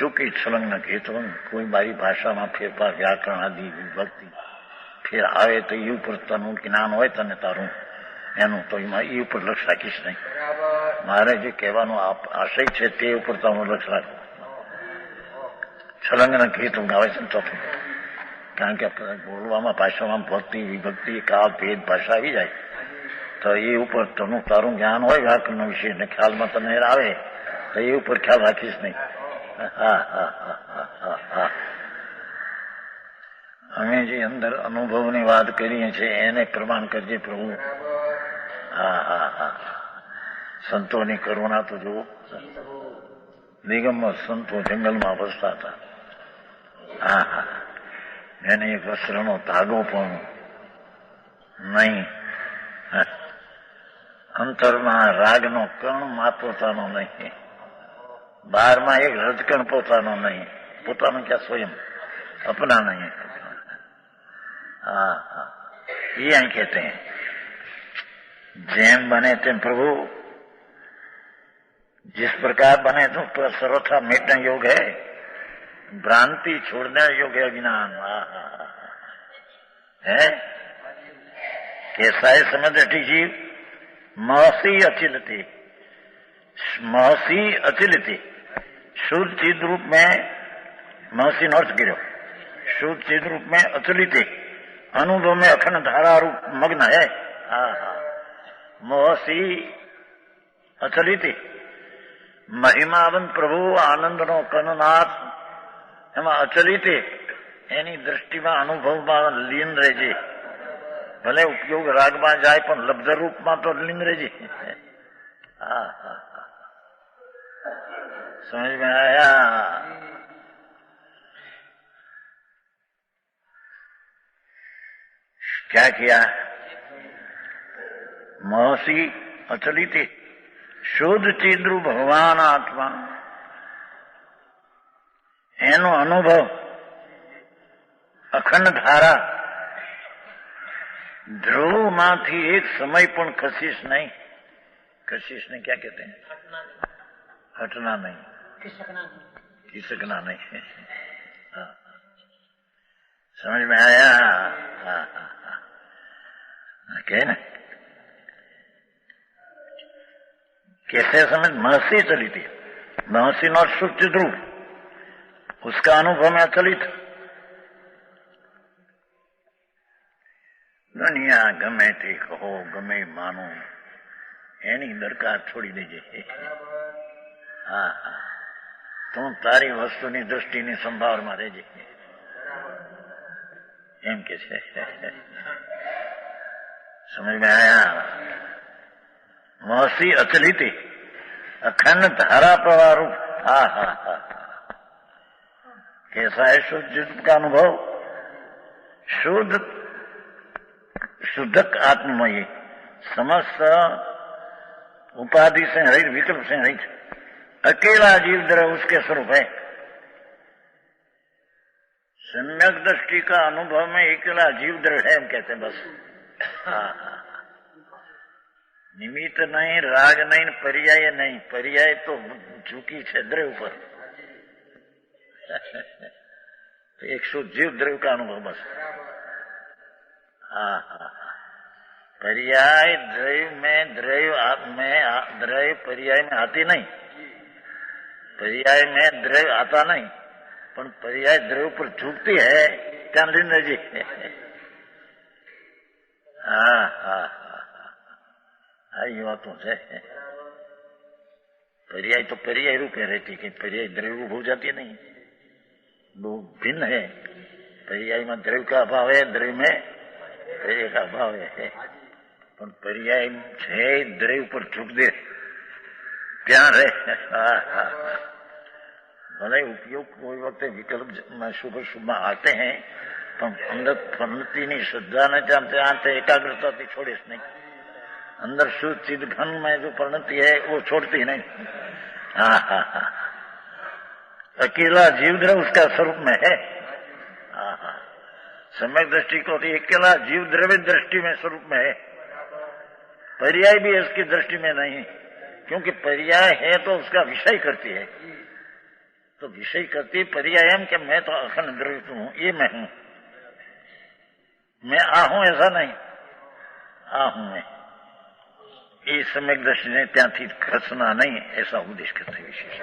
चूकी छलंग न केतवंग कोई मारी भाषाમાં ફેરફાર વ્યાકરણ આદિ વિભક્તિ ફેર આવે તો એ ઉપર તનું જ્ઞાન હોય તને તારું એનું તો એમાં એ ઉપર લક્ષ રાખીશ નહીં. મારે જે કહેવાનો આશય છે તે ઉપર તમે લક્ષ રાખો. છલંગના કેતવંગ આવે છે ચોથું, કારણ કે બોલવામાં ભાષામાં ભક્તિ વિભક્તિ કાળ ભેદ ભાષા આવી જાય તો એ ઉપર તનું તારું જ્ઞાન હોય વ્યાકરણ વિશે ને ખ્યાલમાં તને આવે તો એ ઉપર ખ્યાલ રાખીશ નહીં. અમે જે અંદર અનુભવની વાત કરીએ છીએ એને પ્રમાણ કરજે પ્રભુ. સંતોની કરુણા તો જુઓ. નિગમમાં સંતો જંગલમાં વસતા હતા. એને એક વસ્ત્રનો ધાગો પણ નહીં, અંતરમાં રાગનો કણ માં પોતાનો નહીં, બહારમાં એક રજકણ પોતાનો નહીં, પોતાનું ક્યાં સ્વયં अपना नहीं. ये यही कहते हैं जैन बने तेम प्रभु जिस प्रकार बने तो सर्वथा मिटना योग है, भ्रांति छोड़ने योग है अज्ञान है. कैसा है समझ अठी जीव महसी अचिलती, महसी अचिलती शुद्ध चिद रूप में महसी नर्थ गिरो शुद्ध चिद रूप में अचलित अनुभव में अखंड धारा रूप मग्न है. महसी अचलित महिमावंत प्रभु आनंद नो कननाथ एम अचलित एनी दृष्टि में अनुभव में लीन रहे. भले उपयोग राग में जाए पर लब्ध रूप में तो लीन रहे. समझ में आया. क्या किया? महसी अचलित शुद्ध चिद्रु भगवान आत्मा एनो अनुभव अखंड धारा ध्रुव माथी एक समय पण कशिश नहीं. कशिश ने क्या कहते हैं? हटना नहीं, खिसकना नहीं. समझ में आया? कहे ना कैसे समझ. महसी चली थी, महसी नो शुद्ध ध्रुव उसका अनुभव में अचलित. दुनिया गमे ते कहो गमे मानो एनी दरकार छोड़ी दीजिए. तू तारी वस्तुनी दृष्टिनी संभाळ में रहेजे एम के छे. समझ में आया? महसी अचलित अखंड धारा प्रवाह रूप. कैसा है शुद्ध का अनुभव? शुद्ध शुद्धक आत्ममयी समस्त उपाधि से रहित विकल्प से रहित अकेला जीव द्रव उसके स्वरूप है. सम्यक दृष्टि का अनुभव में अकेला जीव द्रव है हम कहते हैं बस. निमित्त नहीं, राग नहीं, पर्याय नहीं. पर्याय तो झुकी है द्रव पर. तो एक शुद्ध जीव द्रव का अनुभव बस. पर्याय द्रव्य में द्रव्य पर्याय में आती नहीं. पर्याय में द्रव्य आता नहीं, पर पर्याय द्रव्य पर झुकती है. क्या लिंद्र जी? ये बातों से पर्याय तो पर्याय रूप में रहती है, पर्याय द्रव्य रूप हो जाती नहीं. दो भिन्न है. पर्याय में द्रव्य का अभाव है, द्रव्य में पर्याय का अभाव है. पर पर्याय है द्रव्य पर झुक दे क्या रहे. भले उपयोग कोई वक्त विकल्प में शुभ शुभ में आते हैं, पर अंदर परिणति नहीं, श्रद्धा न जानते एकाग्रता थी छोड़े नहीं. अंदर शुद्ध चिद घन में जो परिणति है वो छोड़ती नहीं. अकेला जीव द्रव उसका स्वरूप में है. सम्यक दृष्टि को तो अकेला जीव द्रव्य दृष्टि में स्वरूप में है. पर्याय भी इसकी दृष्टि में नहीं, क्योंकि पर्याय है तो उसका विषय करती है. तो विषय करती पर्यायम कि मैं तो अखंड द्रव्य हूं, ये मैं हूं, मैं आ हूं ऐसा नहीं, आ हूं मैं, ये सम्यक दृष्टि ने त्याथी खसना नहीं, ऐसा उपदेश करते विशेष।